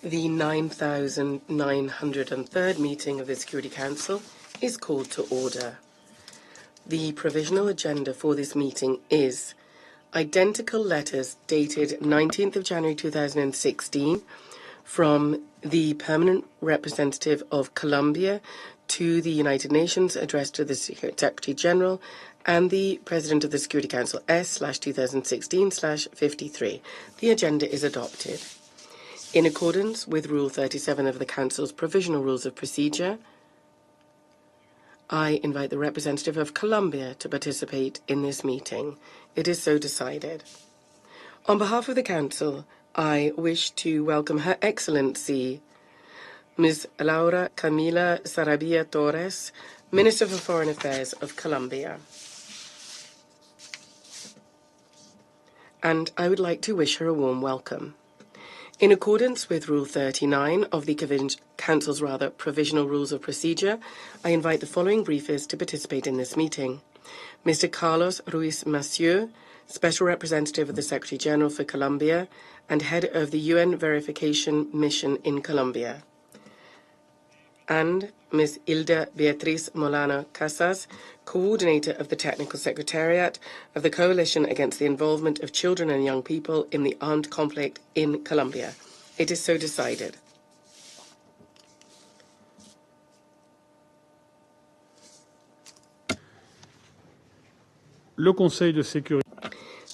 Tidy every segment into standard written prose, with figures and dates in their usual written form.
The 9,903rd meeting of the Security Council is called to order. The provisional agenda for this meeting is identical letters dated 19th of January 2016 from the Permanent Representative of Colombia to the United Nations addressed to the Secretary General and the President of the Security Council S/2016/53. The agenda is adopted. In accordance with Rule 37 of the Council's Provisional Rules of Procedure, I invite the representative of Colombia to participate in this meeting. It is so decided. On behalf of the Council, I wish to welcome Her Excellency, Ms. Laura Camila Sarabia Torres, Minister for Foreign Affairs of Colombia. And I would like to wish her a warm welcome. In accordance with Rule 39 of the Council's Provisional Rules of Procedure, I invite the following briefers to participate in this meeting. Mr. Carlos Ruiz Massieu, Special Representative of the Secretary General for Colombia and Head of the UN Verification Mission in Colombia. And Ms. Hilda Beatriz Molano Casas, Coordinator of the Technical Secretariat of the Coalition Against the Involvement of Children and Young People in the Armed Conflict in Colombia. It is so decided. Le Conseil de sécurité.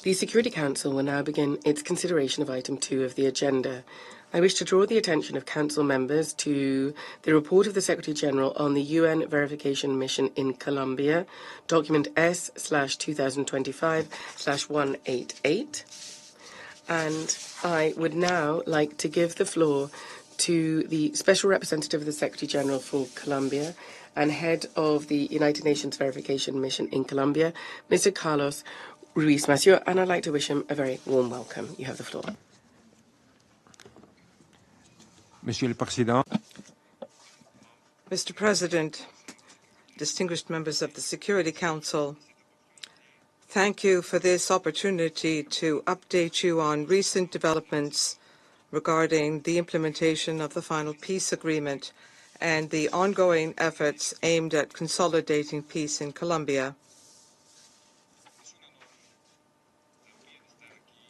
The Security Council will now begin its consideration of item 2 of the agenda. I wish to draw the attention of Council members to the report of the Secretary General on the UN Verification Mission in Colombia, document S/2025/188. And I would now like to give the floor to the Special Representative of the Secretary General for Colombia and Head of the United Nations Verification Mission in Colombia, Mr. Carlos Ruiz Massieu, and I'd like to wish him a very warm welcome. You have the floor. Monsieur le Président. Mr. President, distinguished members of the Security Council, thank you for this opportunity to update you on recent developments regarding the implementation of the final peace agreement and the ongoing efforts aimed at consolidating peace in Colombia.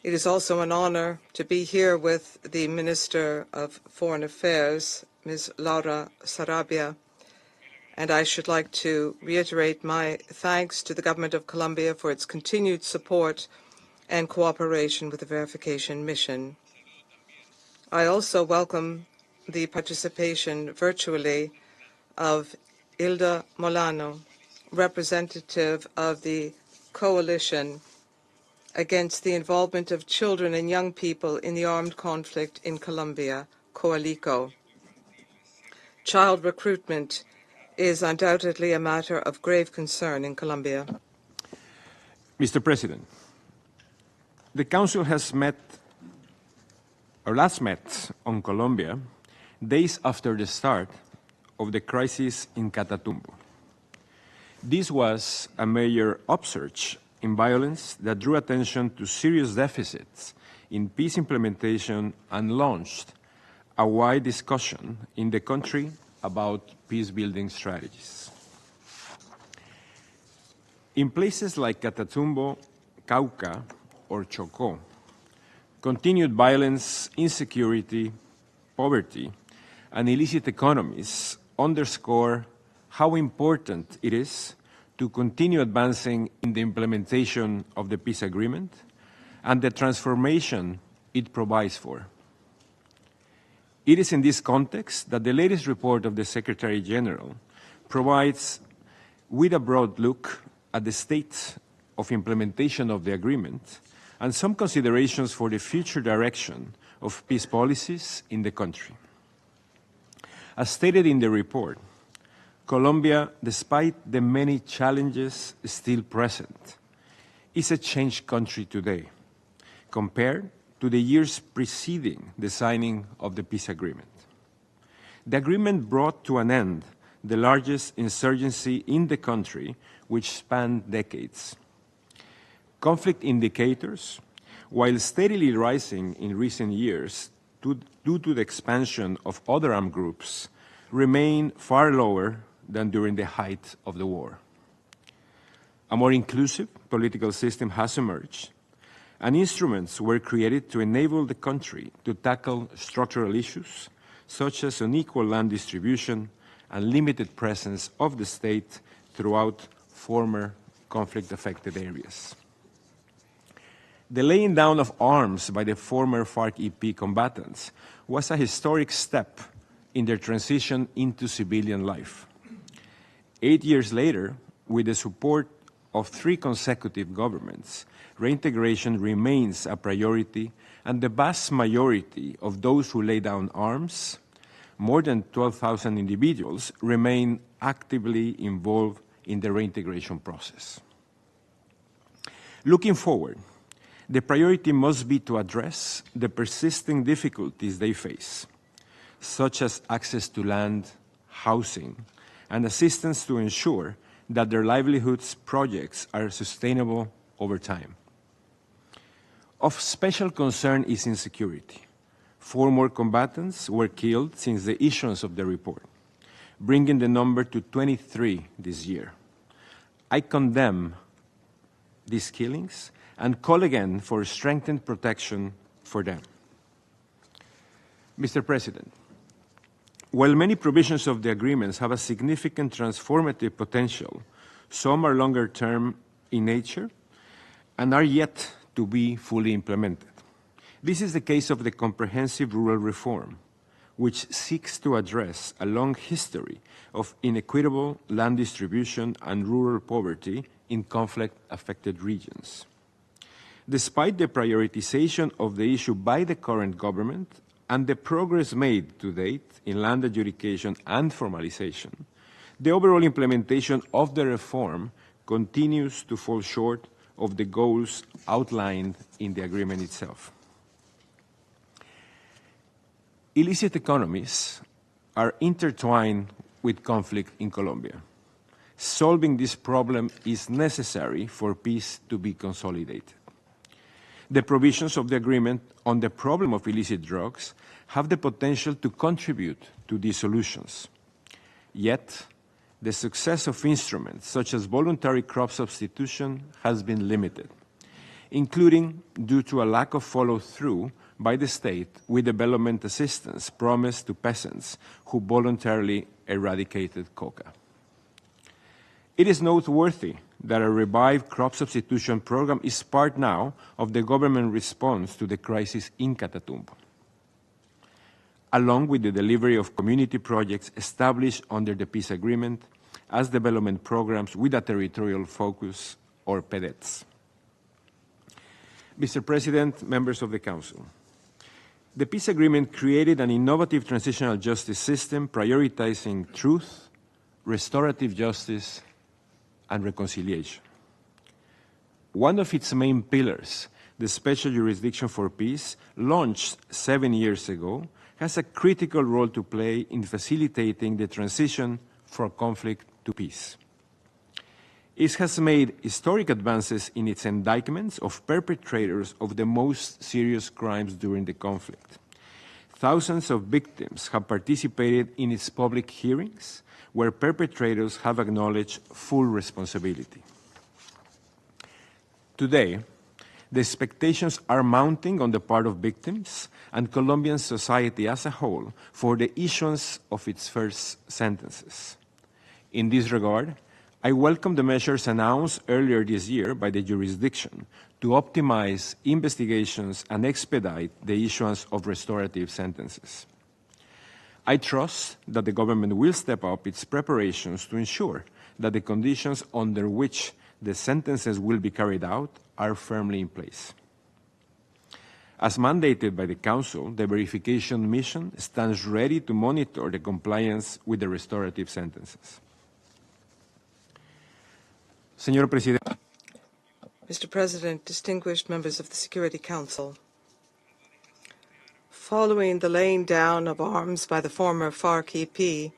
It is also an honor to be here with the Minister of Foreign Affairs, Ms. Laura Sarabia, and I should like to reiterate my thanks to the Government of Colombia for its continued support and cooperation with the verification mission. I also welcome the participation virtually of Hilda Molano, representative of the Coalition Against the Involvement of Children and Young People in the Armed Conflict in Colombia, COALICO. Child recruitment is undoubtedly a matter of grave concern in Colombia. Mr. President, the Council has last met on Colombia days after the start of the crisis in Catatumbo. This was a major upsurge in violence that drew attention to serious deficits in peace implementation and launched a wide discussion in the country about peace-building strategies. In places like Catatumbo, Cauca, or Chocó, continued violence, insecurity, poverty, and illicit economies underscore how important it is to continue advancing in the implementation of the peace agreement and the transformation it provides for. It is in this context that the latest report of the Secretary General provides with a broad look at the state of implementation of the agreement and some considerations for the future direction of peace policies in the country. As stated in the report, Colombia, despite the many challenges still present, is a changed country today compared to the years preceding the signing of the peace agreement. The agreement brought to an end the largest insurgency in the country, which spanned decades. Conflict indicators, while steadily rising in recent years, due to the expansion of other armed groups remain far lower than during the height of the war. A more inclusive political system has emerged, and instruments were created to enable the country to tackle structural issues such as unequal land distribution and limited presence of the state throughout former conflict-affected areas. The laying down of arms by the former FARC-EP combatants was a historic step in their transition into civilian life. 8 years later, with the support of 3 consecutive governments, reintegration remains a priority, and the vast majority of those who lay down arms, more than 12,000 individuals, remain actively involved in the reintegration process. Looking forward, the priority must be to address the persisting difficulties they face, such as access to land, housing, and assistance to ensure that their livelihoods projects are sustainable over time. Of special concern is insecurity. 4 more combatants were killed since the issuance of the report, bringing the number to 23 this year. I condemn these killings and call again for strengthened protection for them. Mr. President, while many provisions of the agreements have a significant transformative potential, some are longer term in nature and are yet to be fully implemented. This is the case of the comprehensive rural reform, which seeks to address a long history of inequitable land distribution and rural poverty in conflict-affected regions. Despite the prioritization of the issue by the current government and the progress made to date in land adjudication and formalization, the overall implementation of the reform continues to fall short of the goals outlined in the agreement itself. Illicit economies are intertwined with conflict in Colombia. Solving this problem is necessary for peace to be consolidated. The provisions of the agreement on the problem of illicit drugs have the potential to contribute to these solutions. Yet, the success of instruments such as voluntary crop substitution has been limited, including due to a lack of follow-through by the state with development assistance promised to peasants who voluntarily eradicated coca. It is noteworthy that a revived crop substitution program is part now of the government response to the crisis in Catatumbo, along with the delivery of community projects established under the peace agreement as development programs with a territorial focus, or PEDETs. Mr. President, members of the Council, the peace agreement created an innovative transitional justice system prioritizing truth, restorative justice, and reconciliation. One of its main pillars, the Special Jurisdiction for Peace, launched 7 years ago, has a critical role to play in facilitating the transition from conflict to peace. It has made historic advances in its indictments of perpetrators of the most serious crimes during the conflict. Thousands of victims have participated in its public hearings, where perpetrators have acknowledged full responsibility. Today, the expectations are mounting on the part of victims and Colombian society as a whole for the issuance of its first sentences. In this regard, I welcome the measures announced earlier this year by the jurisdiction to optimize investigations and expedite the issuance of restorative sentences. I trust that the government will step up its preparations to ensure that the conditions under which the sentences will be carried out are firmly in place. As mandated by the Council, the verification mission stands ready to monitor the compliance with the restorative sentences. Señor Presidente. Mr. President, distinguished members of the Security Council, following the laying down of arms by the former FARC-EP,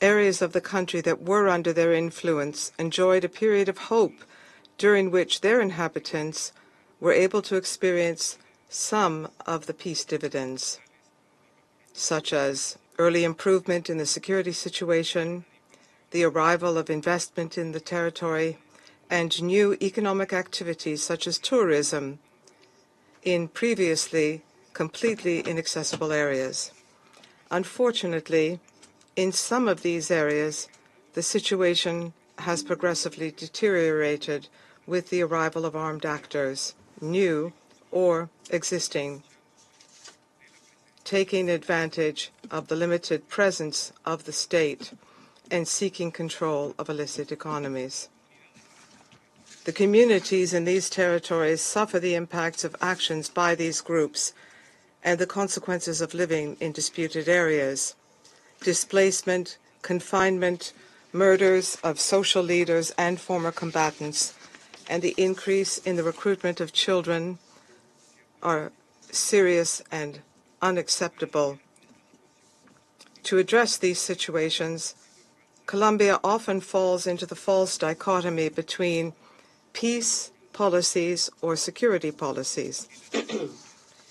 areas of the country that were under their influence enjoyed a period of hope during which their inhabitants were able to experience some of the peace dividends. such as early improvement in the security situation, the arrival of investment in the territory, and new economic activities such as tourism in previously completely inaccessible areas. Unfortunately, in some of these areas, the situation has progressively deteriorated with the arrival of armed actors, new or existing, taking advantage of the limited presence of the state and seeking control of illicit economies. The communities in these territories suffer the impacts of actions by these groups and the consequences of living in disputed areas: displacement, confinement, murders of social leaders and former combatants, and the increase in the recruitment of children are serious and unacceptable. To address these situations, Colombia often falls into the false dichotomy between peace policies or security policies.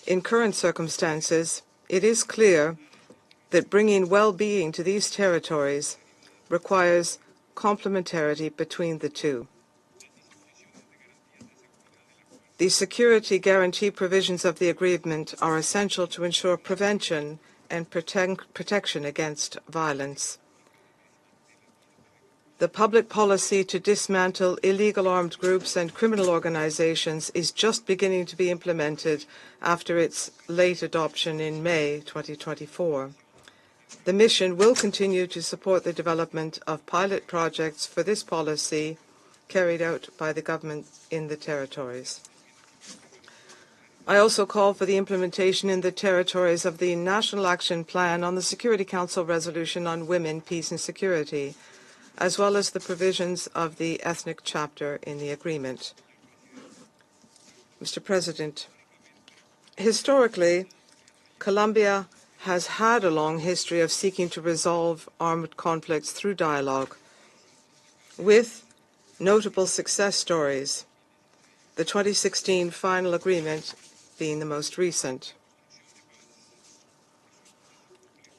In current circumstances, it is clear that bringing well-being to these territories requires complementarity between the two. The security guarantee provisions of the agreement are essential to ensure prevention and protection against violence. The public policy to dismantle illegal armed groups and criminal organizations is just beginning to be implemented after its late adoption in May 2024. The mission will continue to support the development of pilot projects for this policy carried out by the government in the territories. I also call for the implementation in the territories of the National Action Plan on the Security Council Resolution on Women, Peace and Security, as well as the provisions of the ethnic chapter in the agreement. Mr. President, historically, Colombia has had a long history of seeking to resolve armed conflicts through dialogue, with notable success stories, the 2016 final agreement being the most recent.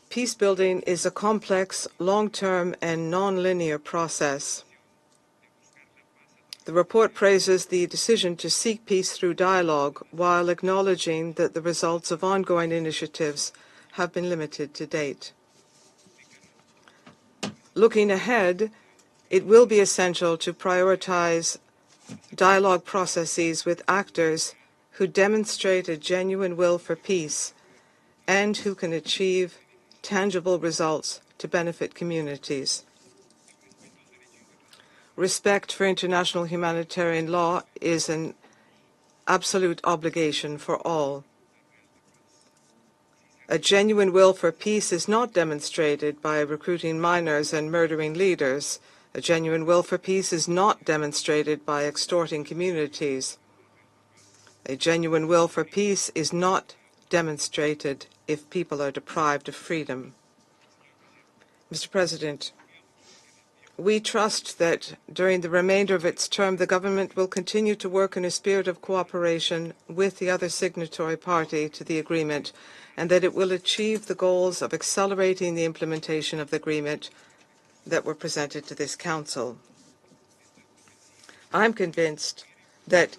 Peace-building is a complex, long-term, and non-linear process. The report praises the decision to seek peace through dialogue while acknowledging that the results of ongoing initiatives have been limited to date. Looking ahead, it will be essential to prioritize dialogue processes with actors who demonstrate a genuine will for peace and who can achieve tangible results to benefit communities. Respect for international humanitarian law is an absolute obligation for all. A genuine will for peace is not demonstrated by recruiting minors and murdering leaders. A genuine will for peace is not demonstrated by extorting communities. A genuine will for peace is not demonstrated if people are deprived of freedom. Mr. President, we trust that during the remainder of its term, the government will continue to work in a spirit of cooperation with the other signatory party to the agreement, and that it will achieve the goals of accelerating the implementation of the agreement that were presented to this Council. I'm convinced that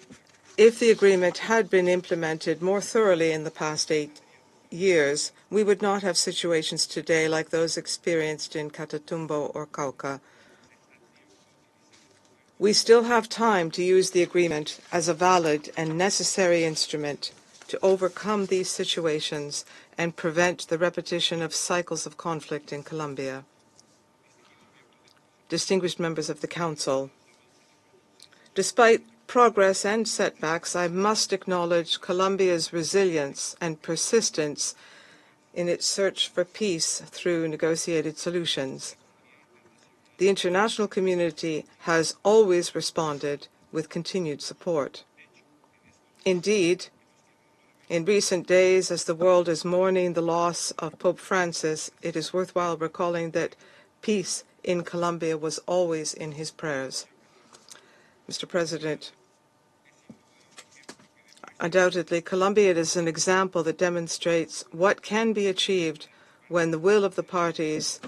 if the agreement had been implemented more thoroughly in the past 8 years, we would not have situations today like those experienced in Catatumbo or Cauca. We still have time to use the agreement as a valid and necessary instrument to overcome these situations and prevent the repetition of cycles of conflict in Colombia. Distinguished members of the Council, despite progress and setbacks, I must acknowledge Colombia's resilience and persistence in its search for peace through negotiated solutions. The international community has always responded with continued support. Indeed, in recent days, as the world is mourning the loss of Pope Francis, it is worthwhile recalling that peace in Colombia was always in his prayers. Mr. President, undoubtedly, Colombia is an example that demonstrates what can be achieved when the will of the parties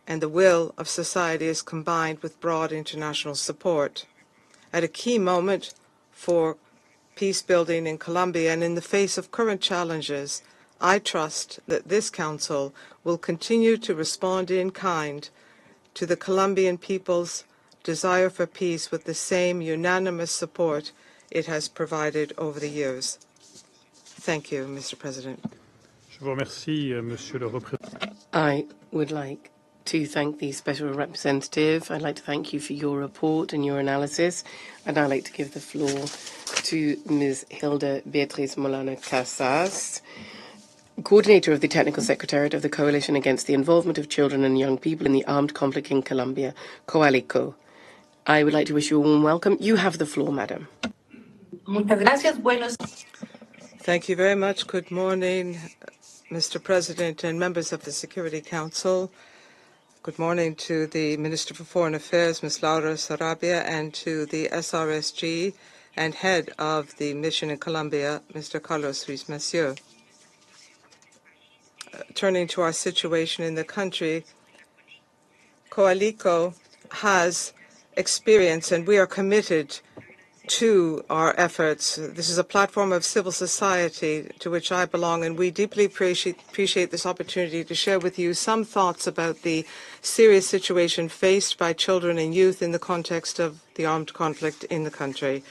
and the will of society is combined with broad international support. At a key moment for peace building in Colombia and in the face of current challenges, I trust that this Council will continue to respond in kind to the Colombian people's desire for peace with the same unanimous support it has provided over the years. Thank you, Mr. President. I would like to thank the Special Representative. I'd like to thank you for your report and your analysis. And I'd like to give the floor to Ms. Hilda Beatriz Molano Casas, Coordinator of the Technical Secretariat of the Coalition Against the Involvement of Children and Young People in the Armed Conflict in Colombia, COALICO. I would like to wish you a warm welcome. You have the floor, madam. Thank you very much. Good morning, Mr. President and members of the Security Council. Good morning to the Minister for Foreign Affairs, Ms. Laura Sarabia, and to the SRSG and head of the mission in Colombia, Mr. Carlos Ruiz Massieu. Turning to our situation in the country, COALICO has experience, and we are committed to our efforts. This is a platform of civil society to which I belong, and we deeply appreciate this opportunity to share with you some thoughts about the serious situation faced by children and youth in the context of the armed conflict in the country.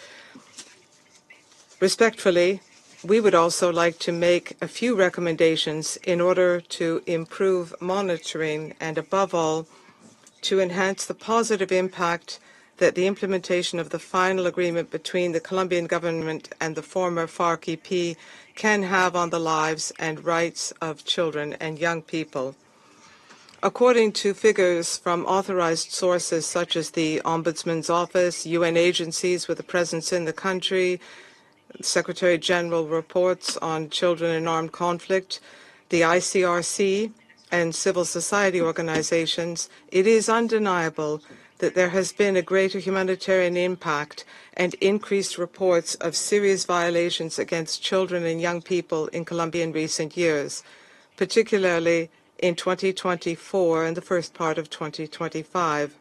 Respectfully, we would also like to make a few recommendations in order to improve monitoring and, above all, to enhance the positive impact that the implementation of the final agreement between the Colombian government and the former FARC-EP can have on the lives and rights of children and young people. According to figures from authorized sources such as the Ombudsman's Office, UN agencies with a presence in the country, Secretary General reports on children in armed conflict, the ICRC, and civil society organizations, it is undeniable that there has been a greater humanitarian impact and increased reports of serious violations against children and young people in Colombia in recent years, particularly in 2024 and the first part of 2025.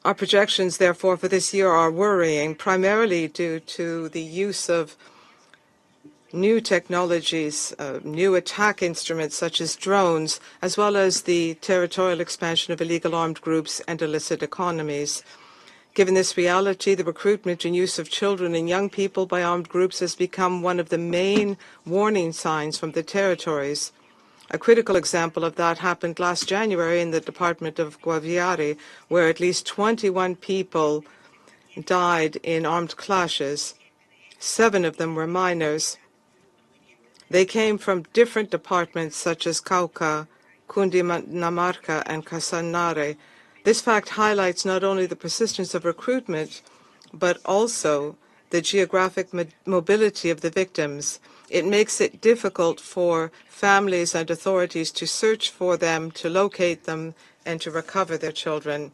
Our projections, therefore, for this year are worrying, primarily due to the use of new technologies, new attack instruments such as drones, as well as the territorial expansion of illegal armed groups and illicit economies. Given this reality, the recruitment and use of children and young people by armed groups has become one of the main warning signs from the territories. A critical example of that happened last January in the department of Guaviare, where at least 21 people died in armed clashes. 7 of them were minors. They came from different departments such as Cauca, Cundinamarca, and Casanare. This fact highlights not only the persistence of recruitment, but also the geographic mobility of the victims. It makes it difficult for families and authorities to search for them, to locate them, and to recover their children.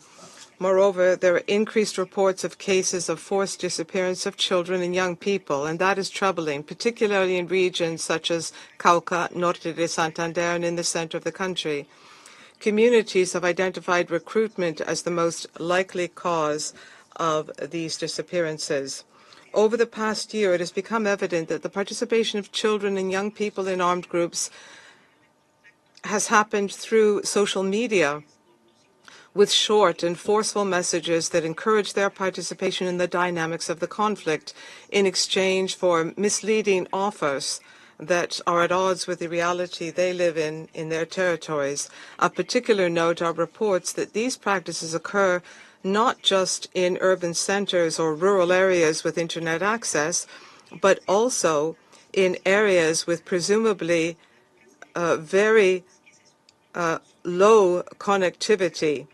Moreover, there are increased reports of cases of forced disappearance of children and young people, and that is troubling, particularly in regions such as Cauca, Norte de Santander, and in the center of the country. Communities have identified recruitment as the most likely cause of these disappearances. Over the past year, it has become evident that the participation of children and young people in armed groups has happened through social media, with short and forceful messages that encourage their participation in the dynamics of the conflict in exchange for misleading offers that are at odds with the reality they live in their territories. Of particular note are reports that these practices occur not just in urban centers or rural areas with internet access, but also in areas with presumably very low connectivity,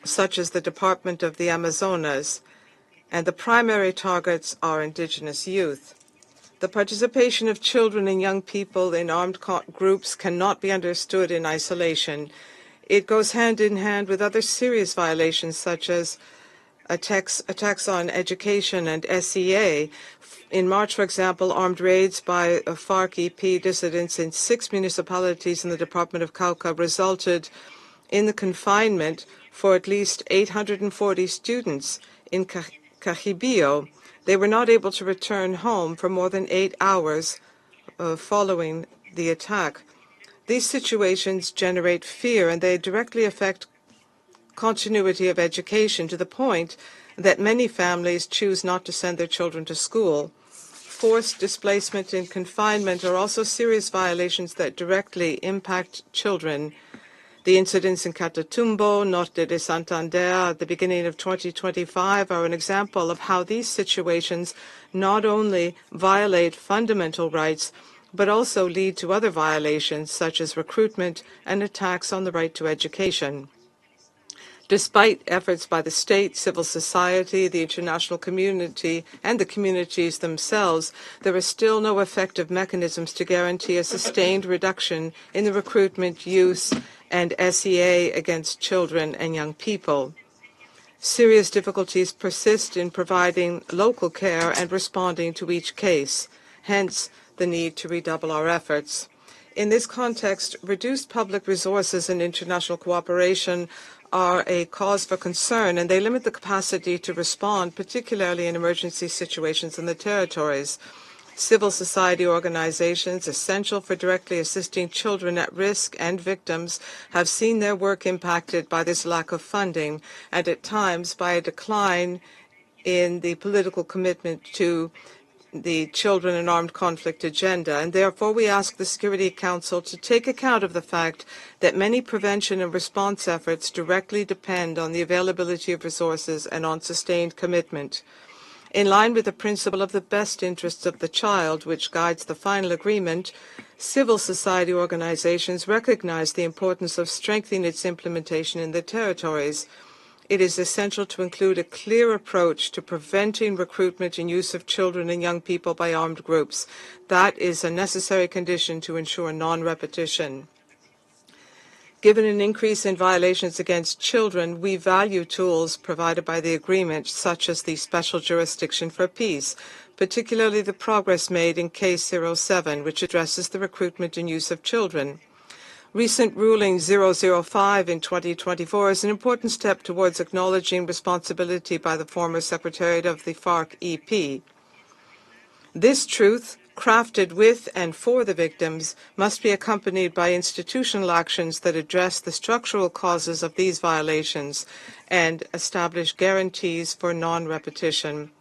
such as the Department of the Amazonas, and the primary targets are indigenous youth. The participation of children and young people in armed groups cannot be understood in isolation. It goes hand in hand with other serious violations such as attacks on education and SEA. In March, for example, armed raids by FARC-EP dissidents in 6 municipalities in the Department of Cauca resulted in the confinement for at least 840 students in Cajibio. They were not able to return home for more than 8 hours following the attack. These situations generate fear, and they directly affect continuity of education to the point that many families choose not to send their children to school. Forced displacement and confinement are also serious violations that directly impact children. The incidents in Catatumbo, Norte de Santander at the beginning of 2025 are an example of how these situations not only violate fundamental rights, but also lead to other violations such as recruitment and attacks on the right to education. Despite efforts by the state, civil society, the international community, and the communities themselves, there are still no effective mechanisms to guarantee a sustained reduction in the recruitment, use, and SEA against children and young people. Serious difficulties persist in providing local care and responding to each case, hence the need to redouble our efforts. In this context, reduced public resources and international cooperation are a cause for concern, and they limit the capacity to respond, particularly in emergency situations in the territories. Civil society organizations essential for directly assisting children at risk and victims have seen their work impacted by this lack of funding and at times by a decline in the political commitment to the children and armed conflict agenda, and therefore we ask the Security Council to take account of the fact that many prevention and response efforts directly depend on the availability of resources and on sustained commitment. In line with the principle of the best interests of the child, which guides the final agreement, civil society organizations recognize the importance of strengthening its implementation in the territories. It is essential to include a clear approach to preventing recruitment and use of children and young people by armed groups. That is a necessary condition to ensure non-repetition. Given an increase in violations against children, we value tools provided by the agreement, such as the Special Jurisdiction for Peace, particularly the progress made in Case 07, which addresses the recruitment and use of children. Recent ruling 005 in 2024 is an important step towards acknowledging responsibility by the former Secretariat of the FARC-EP. This truth, crafted with and for the victims, must be accompanied by institutional actions that address the structural causes of these violations and establish guarantees for non-repetition.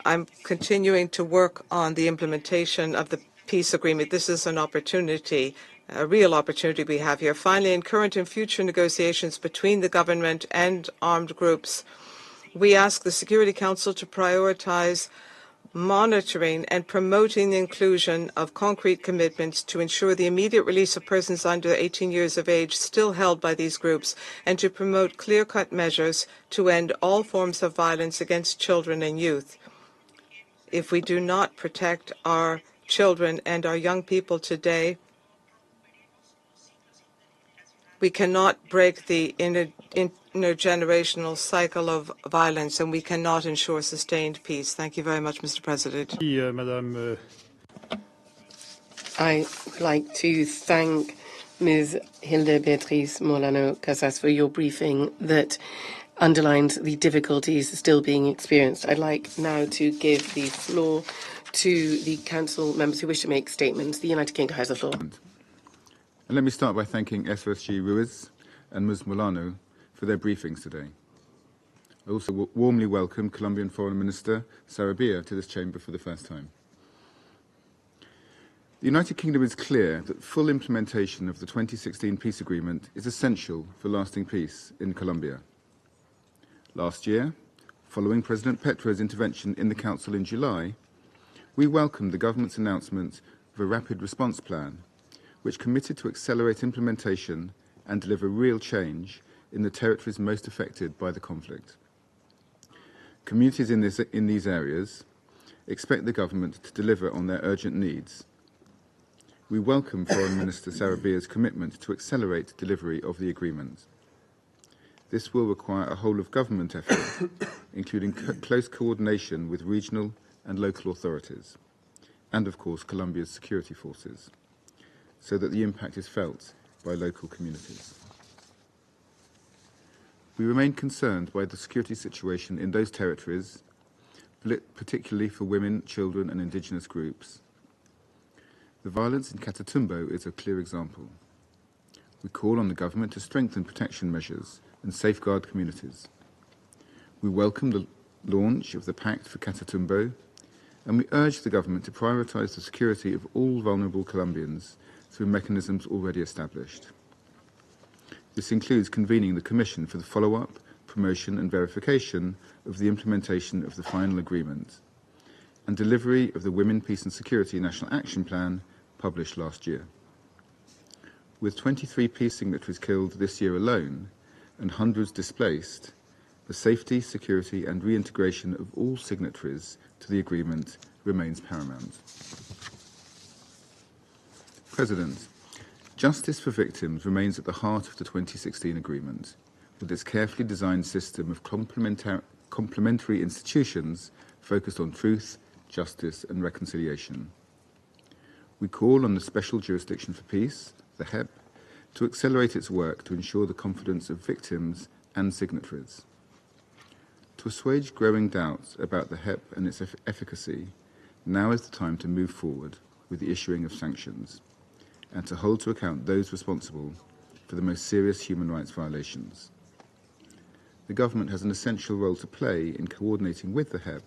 I'm continuing to work on the implementation of the peace agreement. This is an opportunity, a real opportunity we have here. Finally, in current and future negotiations between the government and armed groups, we ask the Security Council to prioritize monitoring and promoting the inclusion of concrete commitments to ensure the immediate release of persons under 18 years of age still held by these groups, and to promote clear-cut measures to end all forms of violence against children and youth. If we do not protect our children and our young people today, we cannot break the intergenerational cycle of violence, and we cannot ensure sustained peace. Thank you very much, Mr. President. I would like to thank Ms. Hilda Beatriz Molano Casas for your briefing that underlines the difficulties still being experienced. I'd like now to give the floor to the Council members who wish to make statements. The United Kingdom has the floor. And let me start by thanking SOSG Ruiz and Ms. Molano for their briefings today. I also warmly welcome Colombian Foreign Minister Sarabia to this chamber for the first time. The United Kingdom is clear that full implementation of the 2016 peace agreement is essential for lasting peace in Colombia. Last year, following President Petro's intervention in the Council in July, we welcomed the government's announcement of a rapid response plan, which committed to accelerate implementation and deliver real change in the territories most affected by the conflict. Communities in these areas expect the government to deliver on their urgent needs. We welcome Foreign Minister Sarabia's commitment to accelerate delivery of the agreement. This will require a whole-of-government effort, including close coordination with regional and local authorities, and of course Colombia's security forces, so that the impact is felt by local communities. We remain concerned by the security situation in those territories, particularly for women, children and indigenous groups. The violence in Catatumbo is a clear example. We call on the government to strengthen protection measures and safeguard communities. We welcome the launch of the Pact for Catatumbo, and we urge the government to prioritise the security of all vulnerable Colombians through mechanisms already established. This includes convening the Commission for the follow-up, promotion and verification of the implementation of the final agreement and delivery of the Women, Peace and Security National Action Plan published last year. With 23 peace signatories killed this year alone and hundreds displaced, the safety, security and reintegration of all signatories to the agreement remains paramount. President, justice for victims remains at the heart of the 2016 agreement, with its carefully designed system of complementary institutions focused on truth, justice and reconciliation. We call on the Special Jurisdiction for Peace, the HEP, to accelerate its work to ensure the confidence of victims and signatories. To assuage growing doubts about the HEP and its efficacy, now is the time to move forward with the issuing of sanctions and to hold to account those responsible for the most serious human rights violations. The government has an essential role to play in coordinating with the HEP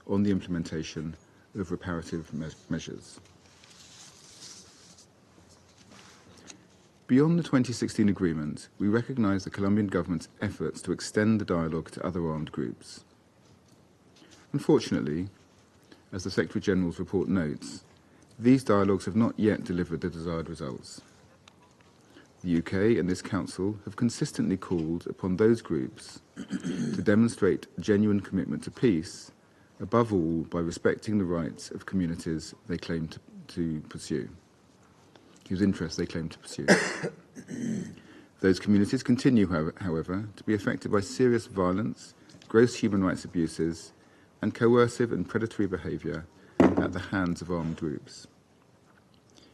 on the implementation of reparative measures. Beyond the 2016 agreement, we recognise the Colombian government's efforts to extend the dialogue to other armed groups. Unfortunately, as the Secretary-General's report notes, these dialogues have not yet delivered the desired results. The UK and this Council have consistently called upon those groups to demonstrate a genuine commitment to peace, above all by respecting the rights of communities they claim to pursue. Whose interests they claim to pursue. Those communities continue, however, to be affected by serious violence, gross human rights abuses, and coercive and predatory behaviour at the hands of armed groups.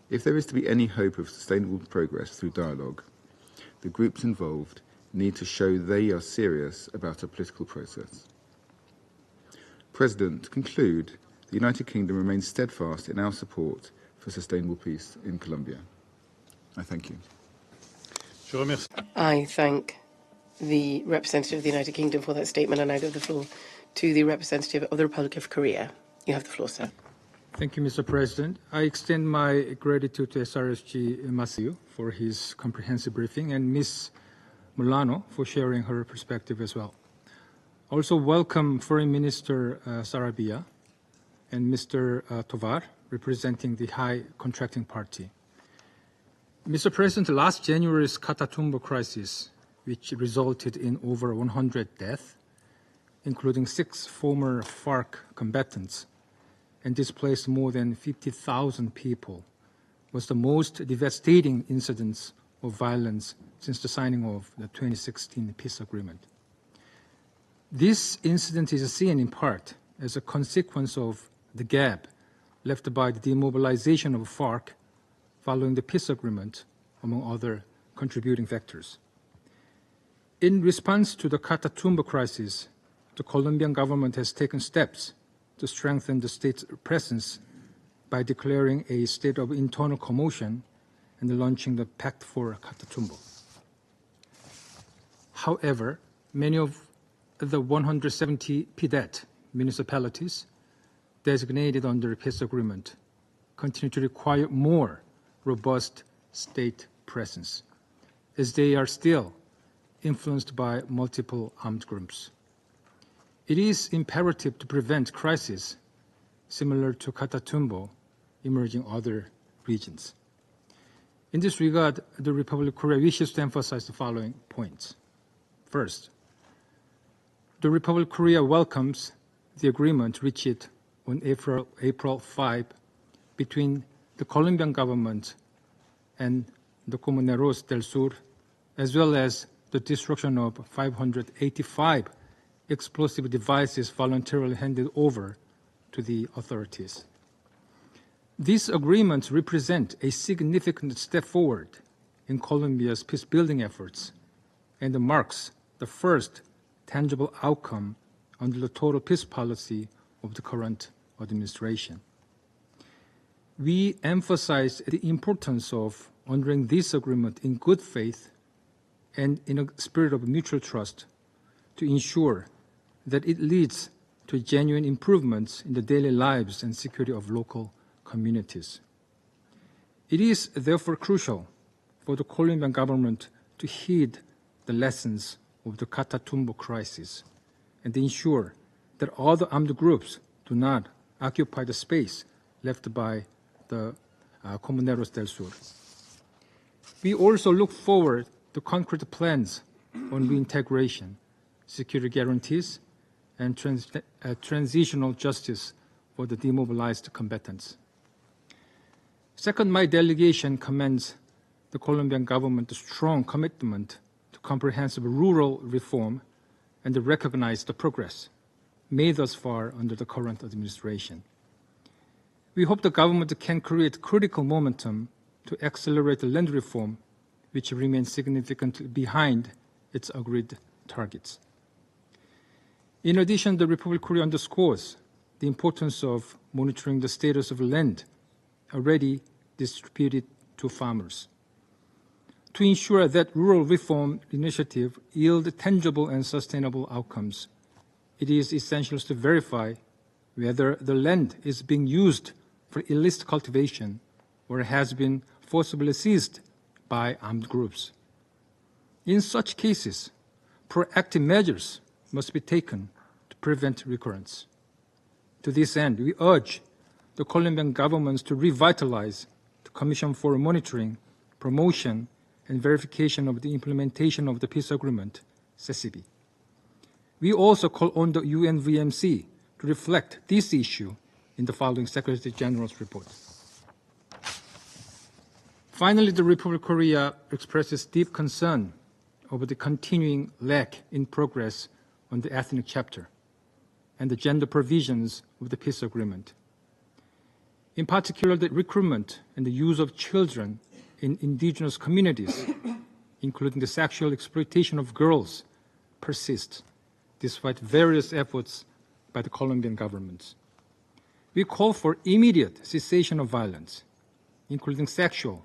If there is to be any hope of sustainable progress through dialogue, the groups involved need to show they are serious about a political process. President, to conclude, the United Kingdom remains steadfast in our support for sustainable peace in Colombia. I thank you. I thank the representative of the United Kingdom for that statement, and I give the floor to the representative of the Republic of Korea. You have the floor, sir. Thank you, Mr. President. I extend my gratitude to SRSG Massieu for his comprehensive briefing and Ms. Molano for sharing her perspective as well. Also welcome Foreign Minister Sarabia and Mr. Tovar, representing the High Contracting Party. Mr. President, last January's Catatumbo crisis, which resulted in over 100 deaths, including 6 former FARC combatants, and displaced more than 50,000 people, was the most devastating incident of violence since the signing of the 2016 peace agreement. This incident is seen in part as a consequence of the gap left by the demobilization of FARC following the peace agreement, among other contributing factors. In response to the Catatumbo crisis, the Colombian government has taken steps to strengthen the state's presence by declaring a state of internal commotion and launching the Pact for Catatumbo. However, many of the 170 PDET municipalities designated under the peace agreement continue to require more robust state presence, as they are still influenced by multiple armed groups. It is imperative to prevent crises similar to Catatumbo emerging in other regions. In this regard, the Republic of Korea wishes to emphasize the following points. First, the Republic of Korea welcomes the agreement reached on April 5 between the Colombian government and the Comuneros del Sur, as well as the destruction of 585 explosive devices voluntarily handed over to the authorities. These agreements represent a significant step forward in Colombia's peace-building efforts and marks the first tangible outcome under the total peace policy of the current administration. We emphasize the importance of honoring this agreement in good faith and in a spirit of mutual trust to ensure that it leads to genuine improvements in the daily lives and security of local communities. It is therefore crucial for the Colombian government to heed the lessons of the Catatumbo crisis and ensure that other armed groups do not occupy the space left by the Comuneros del Sur. We also look forward to concrete plans on reintegration, security guarantees, and transitional justice for the demobilized combatants. Second, my delegation commends the Colombian government's strong commitment to comprehensive rural reform and recognize the progress made thus far under the current administration. We hope the government can create critical momentum to accelerate land reform, which remains significantly behind its agreed targets. In addition, the Republic of Korea underscores the importance of monitoring the status of land already distributed to farmers. To ensure that rural reform initiatives yield tangible and sustainable outcomes, it is essential to verify whether the land is being used for illicit cultivation or has been forcibly seized by armed groups. In such cases, proactive measures must be taken to prevent recurrence. To this end, we urge the Colombian governments to revitalize the Commission for Monitoring, Promotion, and Verification of the Implementation of the Peace Agreement, CECIB. We also call on the UNVMC to reflect this issue in the following Secretary General's report. Finally, the Republic of Korea expresses deep concern over the continuing lack in progress on the ethnic chapter and the gender provisions of the peace agreement. In particular, the recruitment and the use of children in indigenous communities, including the sexual exploitation of girls, persists despite various efforts by the Colombian government. We call for immediate cessation of violence, including sexual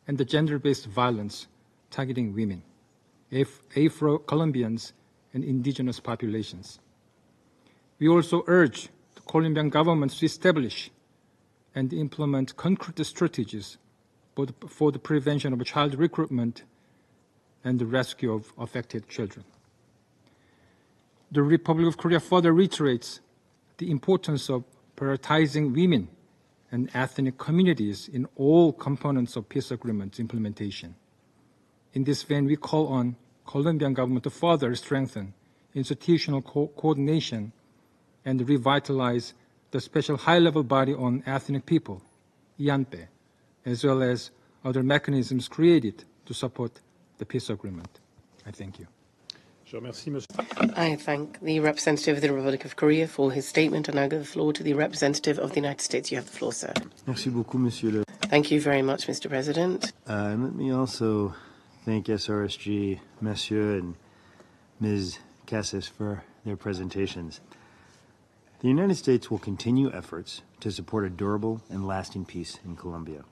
and the gender-based violence targeting women, Afro-Colombians, and indigenous populations. We also urge the Colombian government to establish and implement concrete strategies for the prevention of child recruitment and the rescue of affected children. The Republic of Korea further reiterates the importance of prioritizing women and ethnic communities in all components of peace agreement implementation. In this vein, we call on Colombian government to further strengthen institutional coordination and revitalize the special high-level body on ethnic people, IANPE, as well as other mechanisms created to support the peace agreement. I thank you. I thank the representative of the Republic of Korea for his statement, and I give the floor to the representative of the United States. You have the floor, sir. Merci beaucoup, Monsieur le. Thank you very much, Mr. President. And let me also thank SRSG Massieu and Ms. Casas for their presentations. The United States will continue efforts to support a durable and lasting peace in Colombia.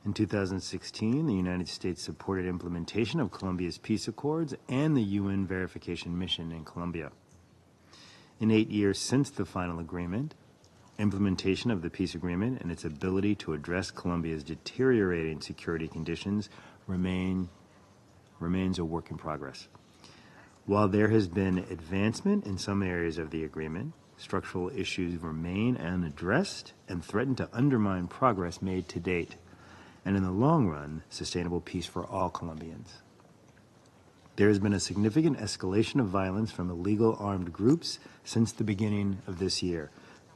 In 2016, the United States supported implementation of Colombia's peace accords and the UN verification mission in Colombia. In 8 years since the final agreement, implementation of the peace agreement and its ability to address Colombia's deteriorating security conditions remains a work in progress. While there has been advancement in some areas of the agreement, structural issues remain unaddressed and threaten to undermine progress made to date, and in the long run, sustainable peace for all Colombians. There has been a significant escalation of violence from illegal armed groups since the beginning of this year.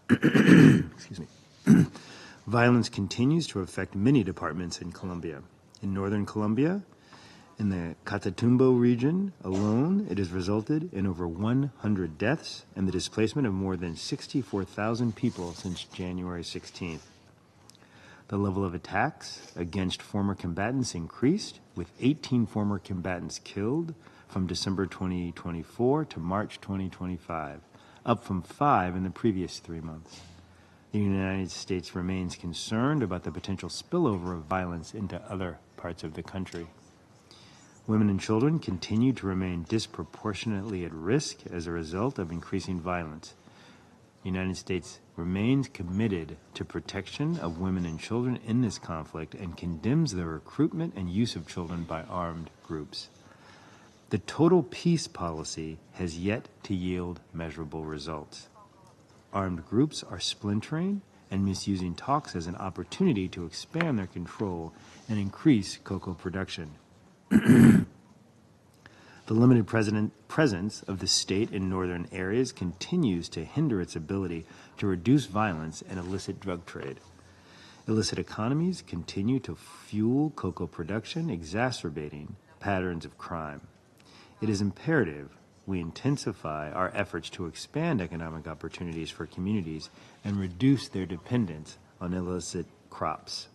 Excuse me. Violence continues to affect many departments in Colombia. In northern Colombia, In the Catatumbo region alone, it has resulted in over 100 deaths and the displacement of more than 64,000 people since January 16th. The level of attacks against former combatants increased, with 18 former combatants killed from December 2024 to March 2025, up from 5 in the previous 3 months. The United States remains concerned about the potential spillover of violence into other parts of the country. Women and children continue to remain disproportionately at risk as a result of increasing violence. The United States remains committed to protection of women and children in this conflict and condemns the recruitment and use of children by armed groups. The total peace policy has yet to yield measurable results. Armed groups are splintering and misusing talks as an opportunity to expand their control and increase cocoa production. The limited presence of the state in northern areas continues to hinder its ability to reduce violence and illicit drug trade. Illicit economies continue to fuel cocoa production, exacerbating patterns of crime. It is imperative we intensify our efforts to expand economic opportunities for communities and reduce their dependence on illicit crops.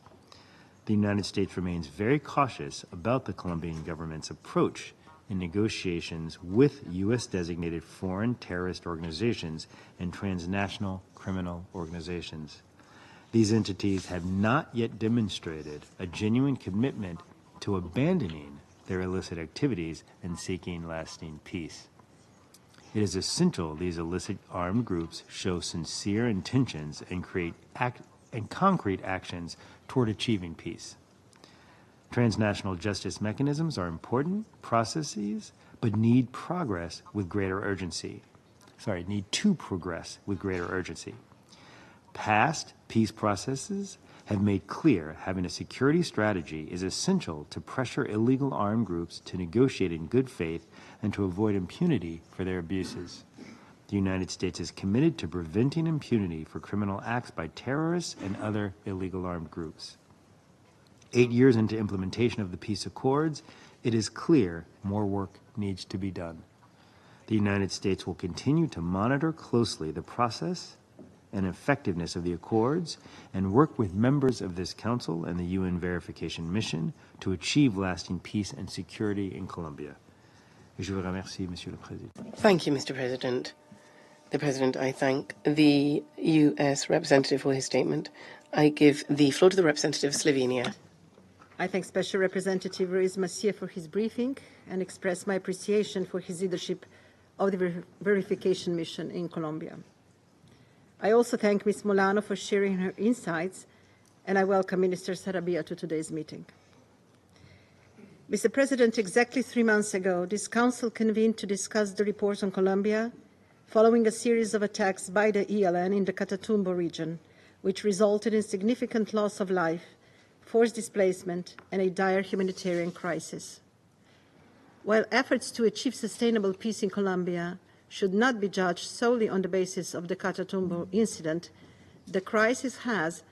The United States remains very cautious about the Colombian government's approach in negotiations with U.S.-designated foreign terrorist organizations and transnational criminal organizations. These entities have not yet demonstrated a genuine commitment to abandoning their illicit activities and seeking lasting peace. It is essential these illicit armed groups show sincere intentions and create concrete actions toward achieving peace. Transnational justice mechanisms are important processes, but need to progress with greater urgency. Past peace processes have made clear having a security strategy is essential to pressure illegal armed groups to negotiate in good faith and to avoid impunity for their abuses. The United States is committed to preventing impunity for criminal acts by terrorists and other illegal armed groups. 8 years into implementation of the peace accords, it is clear more work needs to be done. The United States will continue to monitor closely the process and effectiveness of the accords and work with members of this Council and the UN Verification Mission to achieve lasting peace and security in Colombia. Je vous remercie, Monsieur le Président. Thank you, Mr. President. The President, I thank the U.S. representative for his statement. I give the floor to the representative of Slovenia. I thank Special Representative Ruiz Massieu for his briefing and express my appreciation for his leadership of the verification mission in Colombia. I also thank Ms. Molano for sharing her insights, and I welcome Minister Sarabia to today's meeting. Mr. President, exactly 3 months ago, this Council convened to discuss the report on Colombia following a series of attacks by the ELN in the Catatumbo region, which resulted in significant loss of life, forced displacement, and a dire humanitarian crisis. While efforts to achieve sustainable peace in Colombia should not be judged solely on the basis of the Catatumbo incident, the crisis has,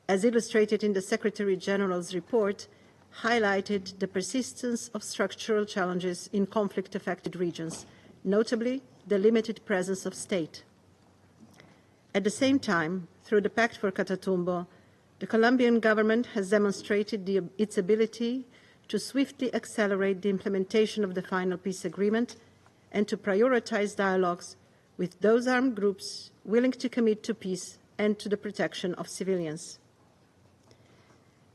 as illustrated in the Secretary General's report, highlighted the persistence of structural challenges in conflict-affected regions, notably the limited presence of state. At the same time, through the Pact for Catatumbo, the Colombian government has demonstrated its ability to swiftly accelerate the implementation of the final peace agreement and to prioritize dialogues with those armed groups willing to commit to peace and to the protection of civilians.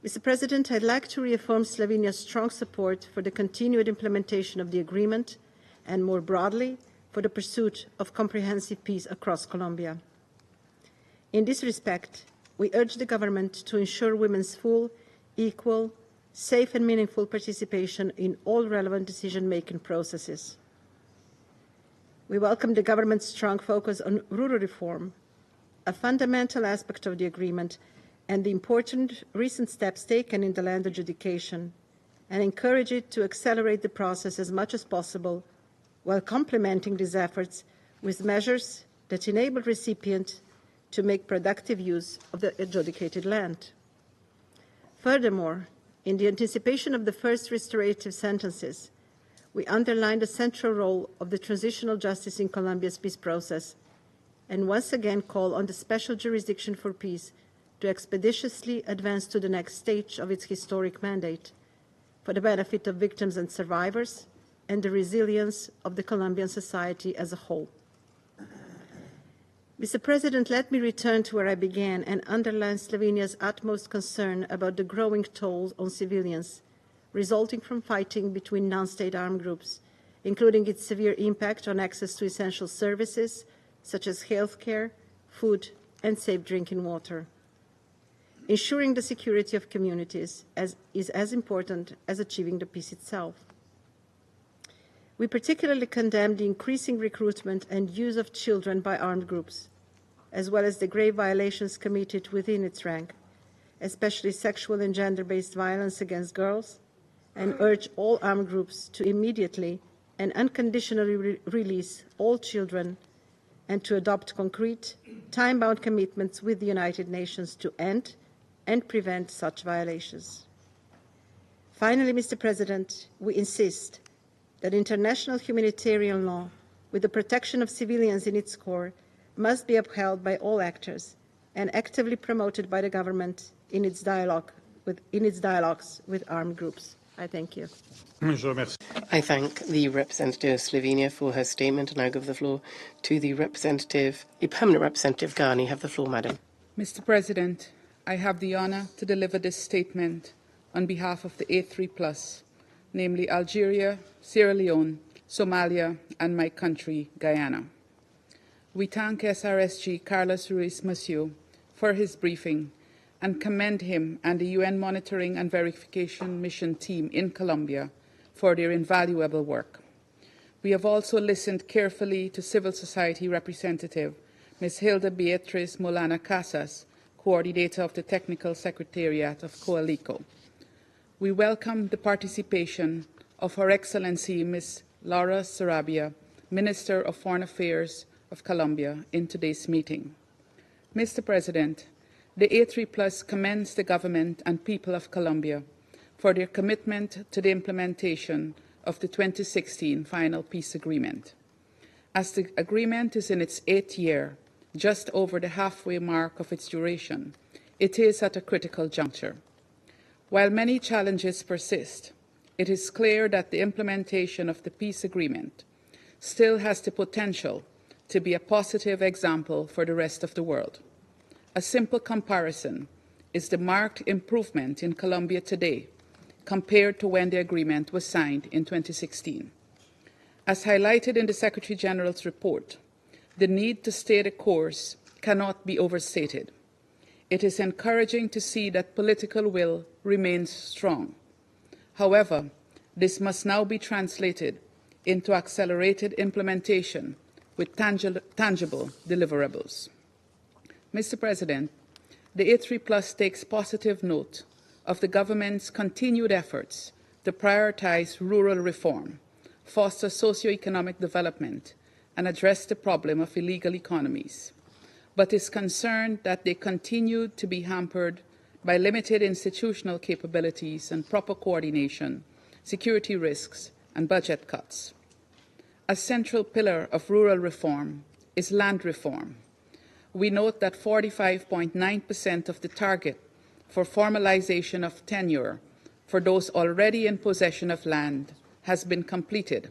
Mr. President, I'd like to reaffirm Slovenia's strong support for the continued implementation of the agreement and, more broadly, for the pursuit of comprehensive peace across Colombia. In this respect, we urge the government to ensure women's full, equal, safe and meaningful participation in all relevant decision-making processes. We welcome the government's strong focus on rural reform, a fundamental aspect of the agreement, and the important recent steps taken in the land adjudication, and encourage it to accelerate the process as much as possible while complementing these efforts with measures that enable recipients to make productive use of the adjudicated land. Furthermore, In the anticipation of the first restorative sentences, we underlined the central role of the transitional justice in Colombia's peace process and once again call on the Special Jurisdiction for Peace to expeditiously advance to the next stage of its historic mandate for the benefit of victims and survivors and the resilience of the Colombian society as a whole. Mr. President, let me return to where I began and underline Slovenia's utmost concern about the growing toll on civilians resulting from fighting between non-state armed groups, including its severe impact on access to essential services such as healthcare, food, and safe drinking water. Ensuring the security of communities is as important as achieving the peace itself. We particularly condemn the increasing recruitment and use of children by armed groups, as well as the grave violations committed within its rank, especially sexual and gender-based violence against girls, and urge all armed groups to immediately and unconditionally release all children and to adopt concrete, time-bound commitments with the United Nations to end and prevent such violations. Finally, Mr. President, we insist that international humanitarian law, with the protection of civilians in its core, must be upheld by all actors and actively promoted by the government in its dialogues with armed groups. I thank you. I thank the representative of Slovenia for her statement, and I give the floor to the permanent representative Ghani. Have the floor, madam. Mr. President, I have the honour to deliver this statement on behalf of the A3+, namely Algeria, Sierra Leone, Somalia, and my country, Guyana. We thank SRSG Carlos Ruiz Massieu for his briefing and commend him and the UN Monitoring and Verification Mission team in Colombia for their invaluable work. We have also listened carefully to civil society representative Ms. Hilda Beatriz Molano Casas, coordinator of the Technical Secretariat of COALICO. We welcome the participation of Her Excellency Ms. Laura Sarabia, Minister of Foreign Affairs of Colombia, in today's meeting. Mr. President, the A3+ commends the government and people of Colombia for their commitment to the implementation of the 2016 final peace agreement. As the agreement is in its 8th year, just over the halfway mark of its duration, it is at a critical juncture. While many challenges persist, it is clear that the implementation of the peace agreement still has the potential to be a positive example for the rest of the world. A simple comparison is the marked improvement in Colombia today compared to when the agreement was signed in 2016. As highlighted in the Secretary General's report, the need to stay the course cannot be overstated. It is encouraging to see that political will remains strong. However, this must now be translated into accelerated implementation with tangible deliverables. Mr. President, the A3+ takes positive note of the government's continued efforts to prioritize rural reform, foster socio-economic development, and address the problem of illegal economies, but is concerned that they continue to be hampered by limited institutional capabilities and proper coordination, security risks, and budget cuts. A central pillar of rural reform is land reform. We note that 45.9% of the target for formalization of tenure for those already in possession of land has been completed,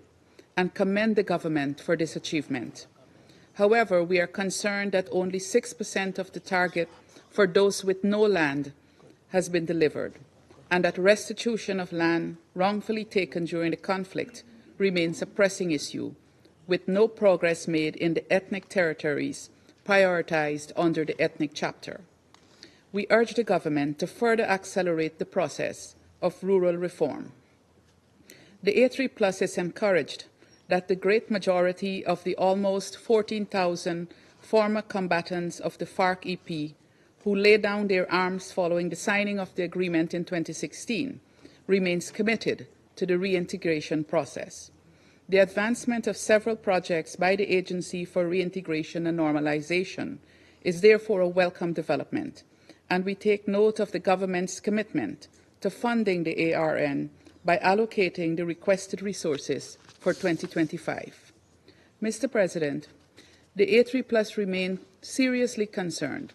and commend the government for this achievement. However, we are concerned that only 6% of the target for those with no land has been delivered, and that restitution of land wrongfully taken during the conflict remains a pressing issue, with no progress made in the ethnic territories prioritized under the ethnic chapter. We urge the government to further accelerate the process of rural reform. The A3+ is encouraged that the great majority of the almost 14,000 former combatants of the FARC-EP who laid down their arms following the signing of the agreement in 2016 remains committed to the reintegration process. The advancement of several projects by the Agency for Reintegration and Normalization is therefore a welcome development, and we take note of the government's commitment to funding the ARN by allocating the requested resources for 2025. Mr. President, the A3+ remain seriously concerned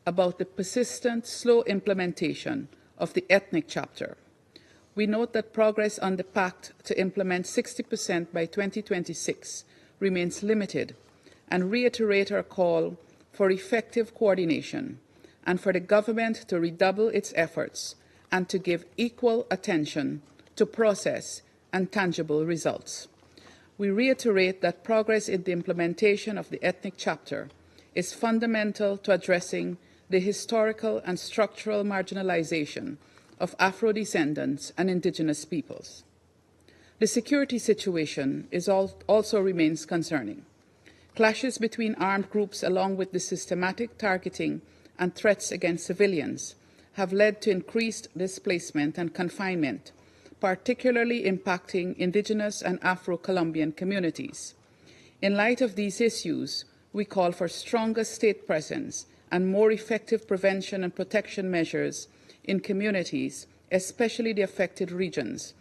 about the persistent slow implementation of the ethnic chapter. We note that progress on the pact to implement 60% by 2026 remains limited and reiterate our call for effective coordination and for the government to redouble its efforts and to give equal attention to process and tangible results. We reiterate that progress in the implementation of the ethnic chapter is fundamental to addressing the historical and structural marginalization of Afro-descendants and indigenous peoples. The security situation also remains concerning. Clashes between armed groups along with the systematic targeting and threats against civilians have led to increased displacement and confinement, particularly impacting indigenous and Afro-Colombian communities. In light of these issues, we call for stronger state presence and more effective prevention and protection measures in communities, especially the affected regions,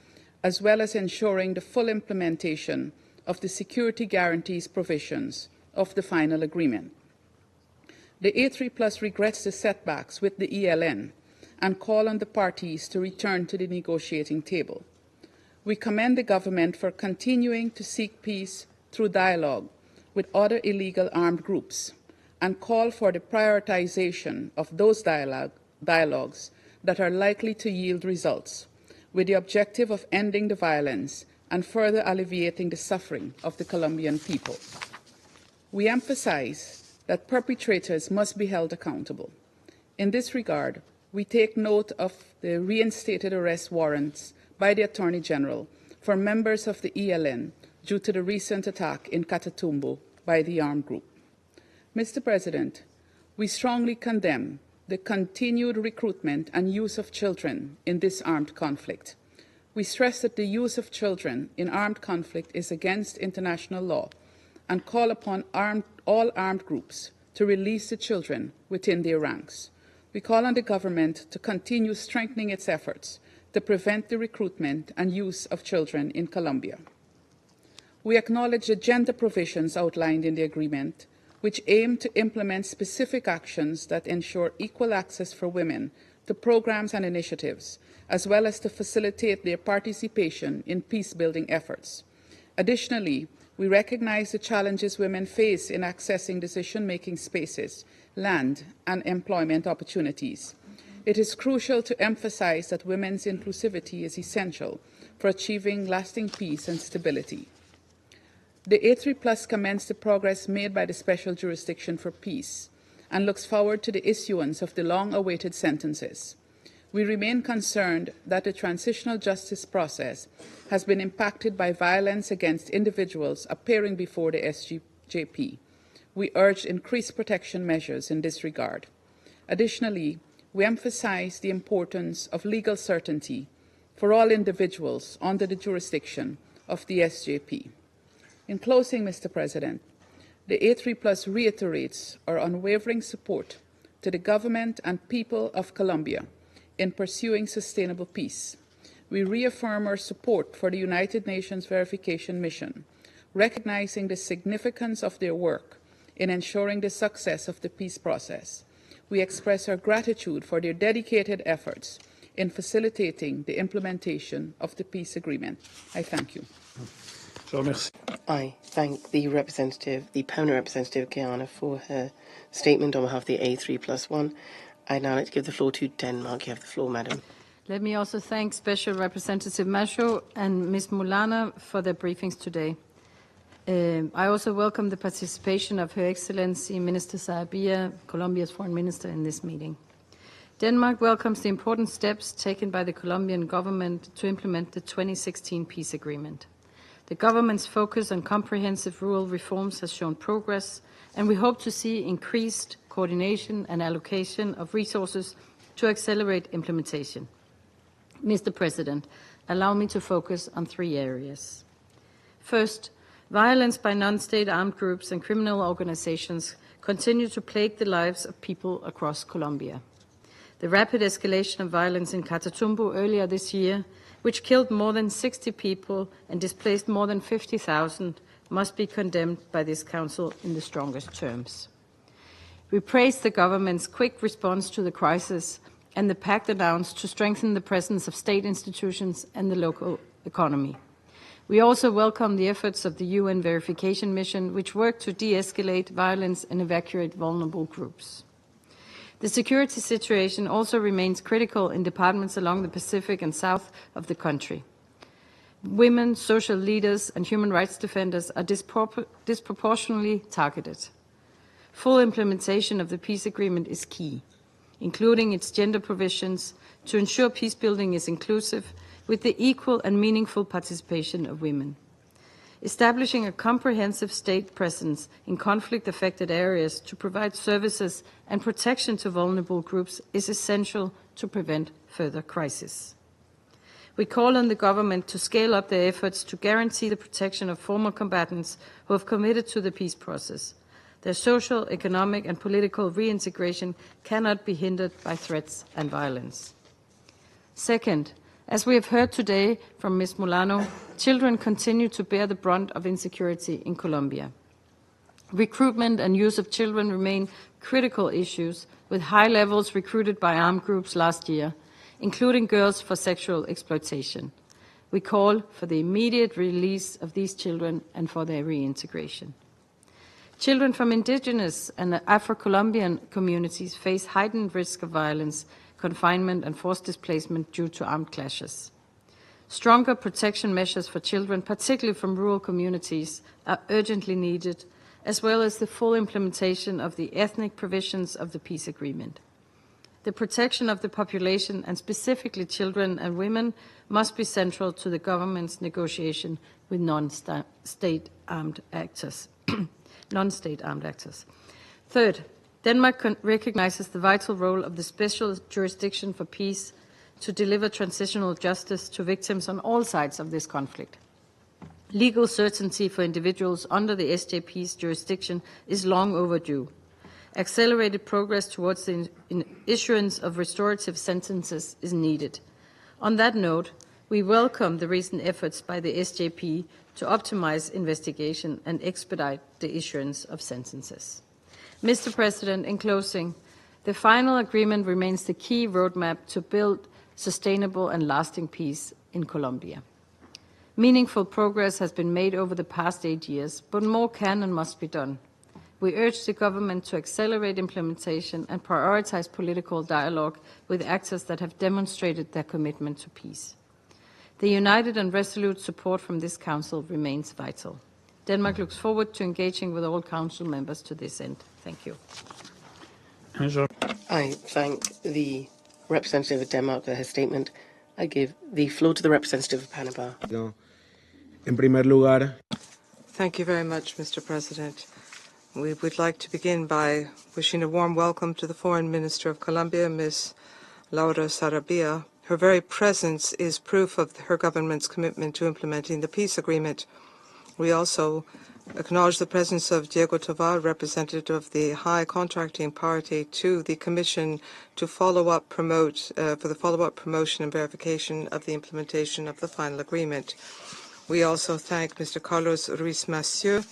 as well as ensuring the full implementation of the security guarantees provisions of the final agreement. The A3+ regrets the setbacks with the ELN and call on the parties to return to the negotiating table. We commend the government for continuing to seek peace through dialogue with other illegal armed groups and call for the prioritization of those dialogues that are likely to yield results, with the objective of ending the violence and further alleviating the suffering of the Colombian people. We emphasize that perpetrators must be held accountable. In this regard, we take note of the reinstated arrest warrants by the Attorney General for members of the ELN due to the recent attack in Catatumbo by the armed group. Mr. President, we strongly condemn the continued recruitment and use of children in this armed conflict. We stress that the use of children in armed conflict is against international law and call upon all armed groups to release the children within their ranks. We call on the government to continue strengthening its efforts to prevent the recruitment and use of children in Colombia. We acknowledge the gender provisions outlined in the agreement, which aim to implement specific actions that ensure equal access for women to programs and initiatives, as well as to facilitate their participation in peace-building efforts. Additionally, we recognize the challenges women face in accessing decision-making spaces, land, and employment opportunities. It is crucial to emphasize that women's inclusivity is essential for achieving lasting peace and stability. The A3+ commends the progress made by the Special Jurisdiction for Peace and looks forward to the issuance of the long-awaited sentences. We remain concerned that the transitional justice process has been impacted by violence against individuals appearing before the SJP. We urge increased protection measures in this regard. Additionally, we emphasize the importance of legal certainty for all individuals under the jurisdiction of the SJP. In closing, Mr. President, the A3+ reiterates our unwavering support to the government and people of Colombia in pursuing sustainable peace. We reaffirm our support for the United Nations Verification Mission, recognizing the significance of their work in ensuring the success of the peace process. We express our gratitude for their dedicated efforts in facilitating the implementation of the peace agreement. I thank you. I thank the permanent representative of Guyana for her statement on behalf of the A3+1. I'd now like to give the floor to Denmark. You have the floor, madam. Let me also thank Special Representative Massieu and Ms. Molano for their briefings today. I also welcome the participation of Her Excellency Minister Sarabia, Colombia's foreign minister, in this meeting. Denmark welcomes the important steps taken by the Colombian government to implement the 2016 peace agreement. The government's focus on comprehensive rural reforms has shown progress, and we hope to see increased coordination and allocation of resources to accelerate implementation. Mr. President, allow me to focus on 3 areas. First, violence by non-state armed groups and criminal organizations continue to plague the lives of people across Colombia. The rapid escalation of violence in Catatumbo earlier this year, which killed more than 60 people and displaced more than 50,000, must be condemned by this Council in the strongest terms. We praise the government's quick response to the crisis and the pact announced to strengthen the presence of state institutions and the local economy. We also welcome the efforts of the UN verification mission, which worked to de-escalate violence and evacuate vulnerable groups. The security situation also remains critical in departments along the Pacific and south of the country. Women, social leaders, and human rights defenders are disproportionately targeted. Full implementation of the peace agreement is key, including its gender provisions, to ensure peace building is inclusive with the equal and meaningful participation of women. Establishing a comprehensive state presence in conflict-affected areas to provide services and protection to vulnerable groups is essential to prevent further crisis. We call on the government to scale up their efforts to guarantee the protection of former combatants who have committed to the peace process. Their social, economic, and political reintegration cannot be hindered by threats and violence. Second, as we have heard today from Ms. Molano, children continue to bear the brunt of insecurity in Colombia. Recruitment and use of children remain critical issues, with high levels recruited by armed groups last year, including girls for sexual exploitation. We call for the immediate release of these children and for their reintegration. Children from indigenous and Afro-Colombian communities face heightened risk of violence, confinement, and forced displacement due to armed clashes. Stronger protection measures for children, particularly from rural communities, are urgently needed, as well as the full implementation of the ethnic provisions of the peace agreement. The protection of the population, and specifically children and women, must be central to the government's negotiation with non-state armed actors. Third, Denmark recognizes the vital role of the Special Jurisdiction for Peace to deliver transitional justice to victims on all sides of this conflict. Legal certainty for individuals under the SJP's jurisdiction is long overdue. Accelerated progress towards the issuance of restorative sentences is needed. On that note, we welcome the recent efforts by the SJP to optimize investigation and expedite the issuance of sentences. Mr. President, in closing, the final agreement remains the key roadmap to build sustainable and lasting peace in Colombia. Meaningful progress has been made over the past 8 years, but more can and must be done. We urge the government to accelerate implementation and prioritize political dialogue with actors that have demonstrated their commitment to peace. The united and resolute support from this Council remains vital. Denmark looks forward to engaging with all Council members to this end. Thank you. I thank the representative of Denmark for her statement. I give the floor to the representative of Panama. En primer lugar, Thank you very much, Mr. President. We would like to begin by wishing a warm welcome to the Foreign Minister of Colombia, Ms. Laura Sarabia. Her very presence is proof of her government's commitment to implementing the peace agreement. We also acknowledge the presence of Diego Tovar, representative of the High Contracting Party, to the Commission to for the follow-up promotion and verification of the implementation of the final agreement. We also thank Mr. Carlos Ruiz Massieu,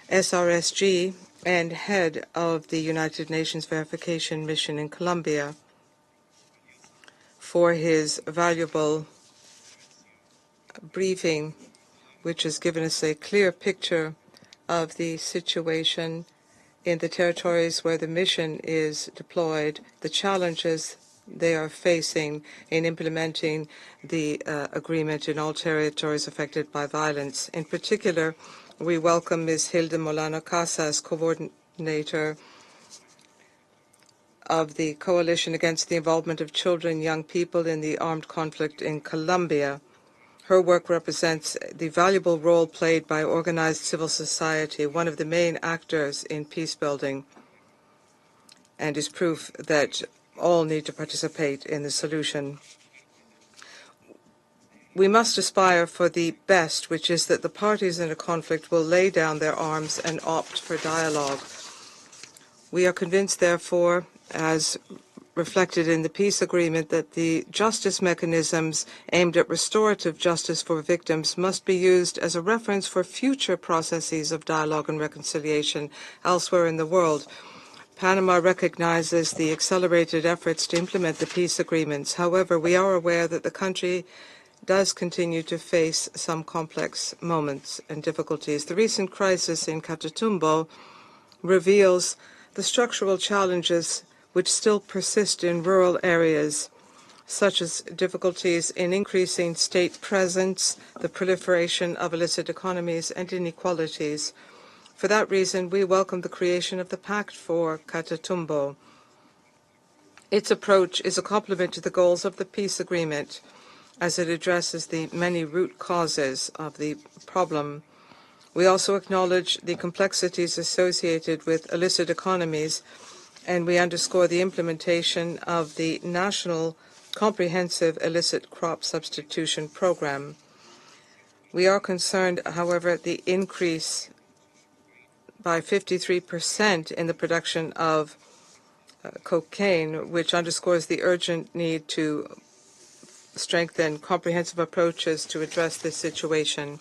SRSG, and head of the United Nations Verification Mission in Colombia, for his valuable briefing, which has given us a clear picture of the situation in the territories where the mission is deployed, the challenges they are facing in implementing the agreement in all territories affected by violence. In particular, we welcome Ms. Hilda Molano Casas, coordinator of the Coalition Against the Involvement of Children and Young People in the Armed Conflict in Colombia. Her work represents the valuable role played by organized civil society, one of the main actors in peace building, and is proof that all need to participate in the solution. We must aspire for the best, which is that the parties in a conflict will lay down their arms and opt for dialogue. We are convinced, therefore, as reflected in the peace agreement that the justice mechanisms aimed at restorative justice for victims must be used as a reference for future processes of dialogue and reconciliation elsewhere in the world. Panama recognizes the accelerated efforts to implement the peace agreements. However, we are aware that the country does continue to face some complex moments and difficulties. The recent crisis in Catatumbo reveals the structural challenges which still persist in rural areas, such as difficulties in increasing state presence, the proliferation of illicit economies, and inequalities. For that reason, we welcome the creation of the Pact for Catatumbo. Its approach is a complement to the goals of the peace agreement, as it addresses the many root causes of the problem. We also acknowledge the complexities associated with illicit economies, and we underscore the implementation of the National Comprehensive Illicit Crop Substitution Program. We are concerned, however, at the increase by 53% in the production of cocaine, which underscores the urgent need to strengthen comprehensive approaches to address this situation.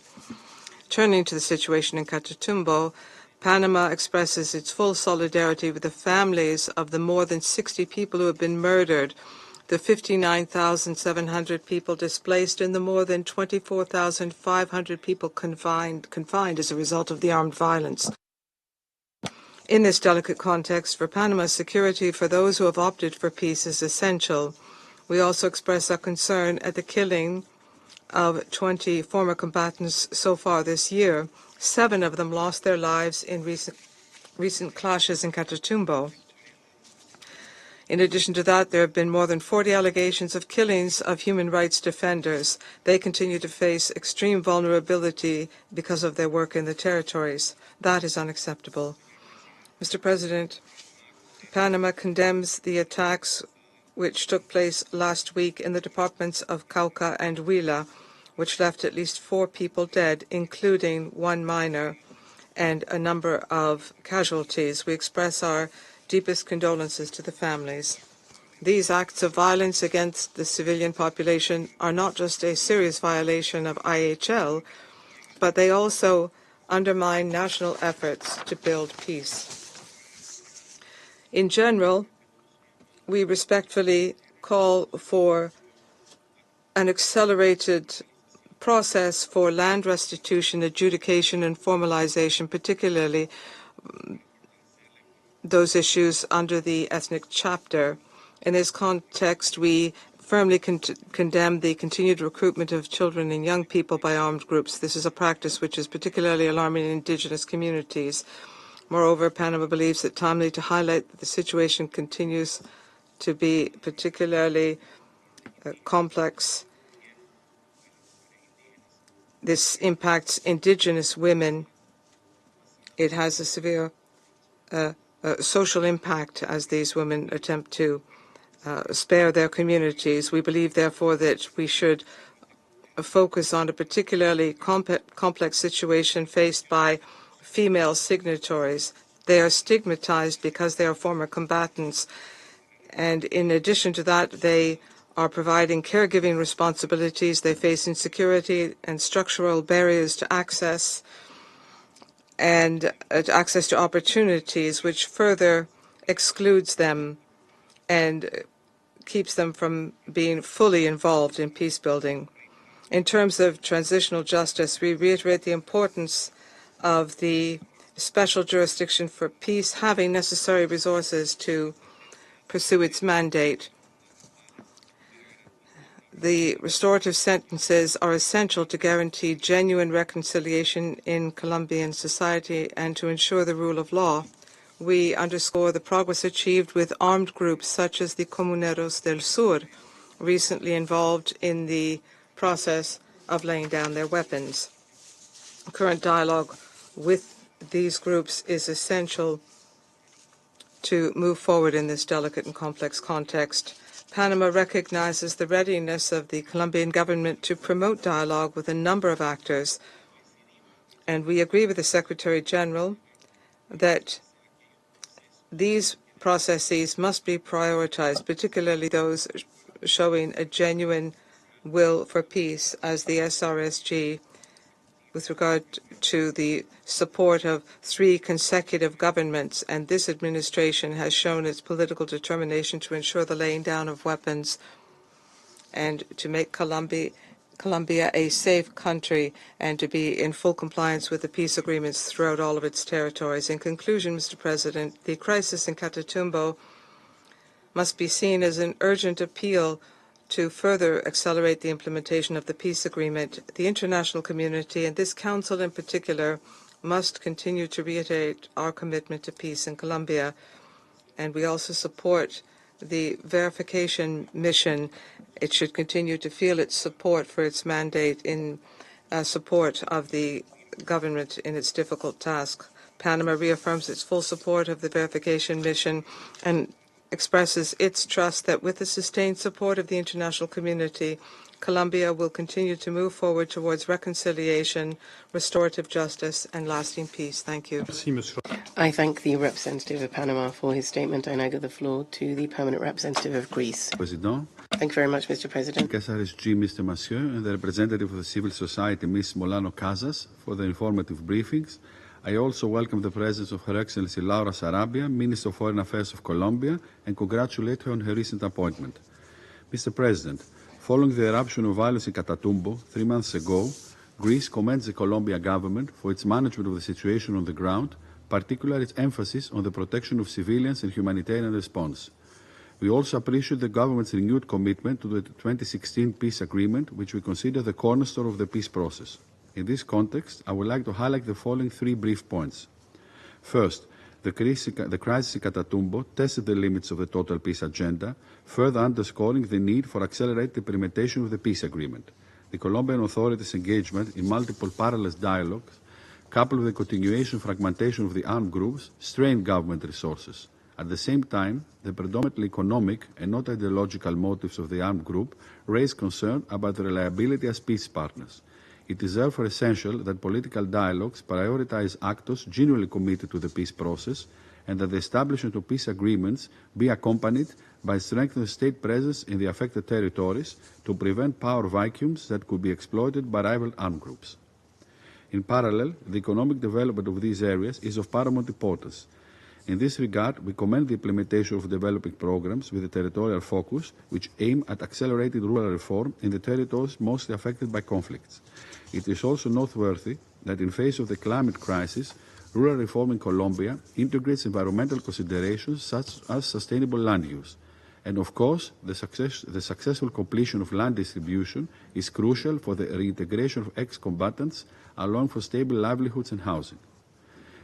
Turning to the situation in Catatumbo, Panama expresses its full solidarity with the families of the more than 60 people who have been murdered, the 59,700 people displaced, and the more than 24,500 people confined as a result of the armed violence. In this delicate context, for Panama, security for those who have opted for peace is essential. We also express our concern at the killing of 20 former combatants so far this year. 7 of them lost their lives in recent clashes in Catatumbo. In addition to that, there have been more than 40 allegations of killings of human rights defenders. They continue to face extreme vulnerability because of their work in the territories. That is unacceptable. Mr. President, Panama condemns the attacks which took place last week in the departments of Cauca and Huila, which left at least 4 people dead, including 1 minor, and a number of casualties. We express our deepest condolences to the families. These acts of violence against the civilian population are not just a serious violation of IHL, but they also undermine national efforts to build peace. In general, we respectfully call for an accelerated process for land restitution, adjudication, and formalization, particularly those issues under the ethnic chapter. In this context, we firmly condemn the continued recruitment of children and young people by armed groups. This is a practice which is particularly alarming in indigenous communities. Moreover, Panama believes it timely to highlight that the situation continues to be particularly complex. This impacts indigenous women. It has a severe social impact as these women attempt to spare their communities. We believe, therefore, that we should focus on a particularly complex situation faced by female signatories. They are stigmatized because they are former combatants, and in addition to that, they are providing caregiving responsibilities. They face insecurity and structural barriers to access and access to opportunities, which further excludes them and keeps them from being fully involved in peace building. In terms of transitional justice, we reiterate the importance of the special jurisdiction for peace having necessary resources to pursue its mandate. The restorative sentences are essential to guarantee genuine reconciliation in Colombian society and to ensure the rule of law. We underscore the progress achieved with armed groups such as the Comuneros del Sur, recently involved in the process of laying down their weapons. Current dialogue with these groups is essential to move forward in this delicate and complex context. Panama recognizes the readiness of the Colombian government to promote dialogue with a number of actors, and we agree with the Secretary General that these processes must be prioritized, particularly those showing a genuine will for peace, as the SRSG, with regard to the support of 3 consecutive governments, and this administration has shown its political determination to ensure the laying down of weapons and to make Colombia a safe country and to be in full compliance with the peace agreements throughout all of its territories. In conclusion, Mr. President, the crisis in Catatumbo must be seen as an urgent appeal to further accelerate the implementation of the peace agreement. The international community, and this Council in particular, must continue to reiterate our commitment to peace in Colombia, and we also support the verification mission. It should continue to feel its support for its mandate in support of the government in its difficult task. Panama reaffirms its full support of the verification mission and expresses its trust that with the sustained support of the international community, Colombia will continue to move forward towards reconciliation, restorative justice, and lasting peace. Thank you. I thank the representative of Panama for his statement. I now give the floor to the permanent representative of Greece. President. Thank you very much, Mr. President. SRSG, Mr. Massieu, and the representative of the civil society, Ms. Molano Casas, for the informative briefings. I also welcome the presence of Her Excellency Laura Sarabia, Minister of Foreign Affairs of Colombia, and congratulate her on her recent appointment. Mr. President, following the eruption of violence in Catatumbo 3 months ago, Greece commends the Colombian government for its management of the situation on the ground, particularly its emphasis on the protection of civilians and humanitarian response. We also appreciate the government's renewed commitment to the 2016 peace agreement, which we consider the cornerstone of the peace process. In this context, I would like to highlight the following 3 brief points. First, the crisis in Catatumbo tested the limits of the total peace agenda, further underscoring the need for accelerated implementation of the peace agreement. The Colombian authorities' engagement in multiple parallel dialogues, coupled with the continuation and fragmentation of the armed groups, strained government resources. At the same time, the predominantly economic and not ideological motives of the armed group raised concern about their reliability as peace partners. It is therefore essential that political dialogues prioritize actors genuinely committed to the peace process and that the establishment of peace agreements be accompanied by strengthened state presence in the affected territories to prevent power vacuums that could be exploited by rival armed groups. In parallel, the economic development of these areas is of paramount importance. In this regard, we commend the implementation of developing programs with a territorial focus which aim at accelerated rural reform in the territories mostly affected by conflicts. It is also noteworthy that in face of the climate crisis, rural reform in Colombia integrates environmental considerations such as sustainable land use. And of course, the successful completion of land distribution is crucial for the reintegration of ex-combatants, allowing for stable livelihoods and housing.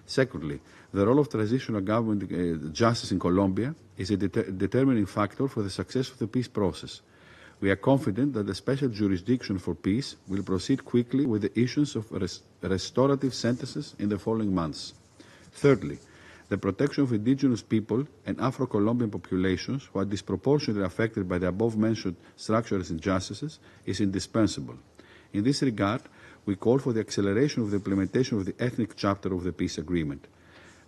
Secondly, the role of transitional government justice in Colombia is a determining factor for the success of the peace process. We are confident that the special jurisdiction for peace will proceed quickly with the issuance of restorative sentences in the following months. Thirdly, the protection of indigenous people and Afro-Colombian populations who are disproportionately affected by the above-mentioned structural injustices is indispensable. In this regard, we call for the acceleration of the implementation of the ethnic chapter of the peace agreement.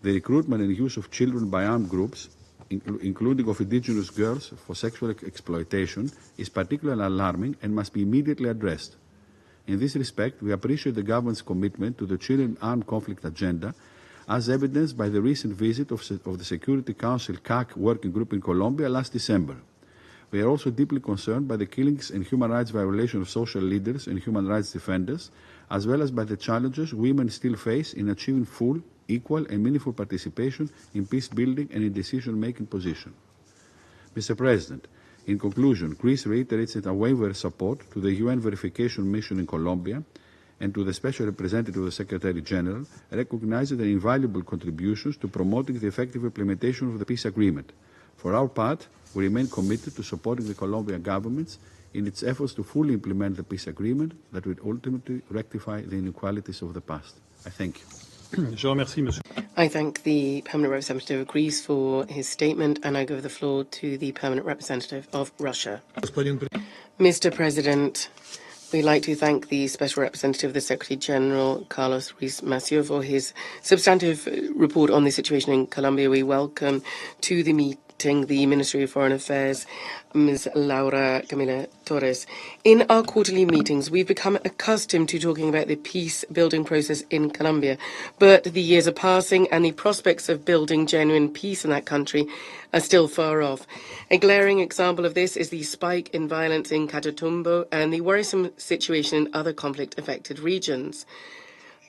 The recruitment and use of children by armed groups, including of indigenous girls for sexual exploitation, is particularly alarming and must be immediately addressed. In this respect, we appreciate the government's commitment to the Chilean armed conflict agenda, as evidenced by the recent visit of the Security Council CAC working group in Colombia last December. We are also deeply concerned by the killings and human rights violations of social leaders and human rights defenders, as well as by the challenges women still face in achieving full, equal and meaningful participation in peace building and in decision-making position. Mr. President, in conclusion, Greece reiterates its unwavering support to the UN verification mission in Colombia and to the Special Representative of the Secretary General, recognizing their invaluable contributions to promoting the effective implementation of the peace agreement. For our part, we remain committed to supporting the Colombian government in its efforts to fully implement the peace agreement that will ultimately rectify the inequalities of the past. I thank you. I thank the permanent representative of Greece for his statement, and I give the floor to the permanent representative of Russia. Mr. President, We'd like to thank the Special Representative of the Secretary General, Carlos Ruiz Massieu, for his substantive report on the situation in Colombia. We welcome to the meeting the Ministry of Foreign Affairs, Ms. Laura Camila Torres. In our quarterly meetings, we've become accustomed to talking about the peace-building process in Colombia, but the years are passing and the prospects of building genuine peace in that country are still far off. A glaring example of this is the spike in violence in Catatumbo and the worrisome situation in other conflict-affected regions.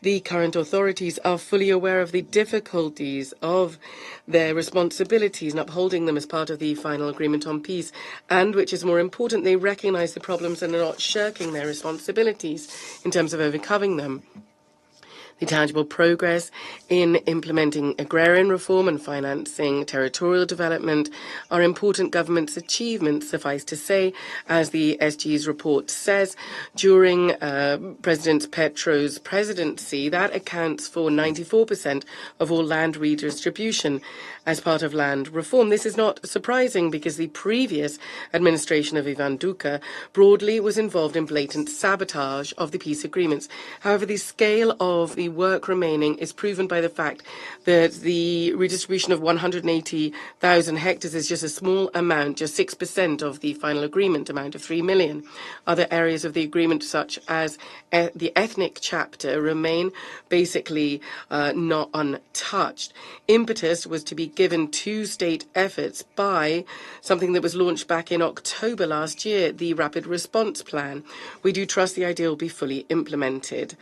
The current authorities are fully aware of the difficulties of their responsibilities in upholding them as part of the final agreement on peace, and, which is more important, they recognise the problems and are not shirking their responsibilities in terms of overcoming them. The tangible progress in implementing agrarian reform and financing territorial development are important government's achievements, suffice to say, as the SG's report says. During President Petro's presidency, that accounts for 94% of all land redistribution as part of land reform. This is not surprising because the previous administration of Ivan Duque broadly was involved in blatant sabotage of the peace agreements. However, the scale of the work remaining is proven by the fact that the redistribution of 180,000 hectares is just a small amount, just 6% of the final agreement amount of 3 million. Other areas of the agreement, such as the ethnic chapter, remain basically not untouched. Impetus was to be given to state efforts by something that was launched back in October last year, the Rapid Response Plan. We do trust the idea will be fully implemented.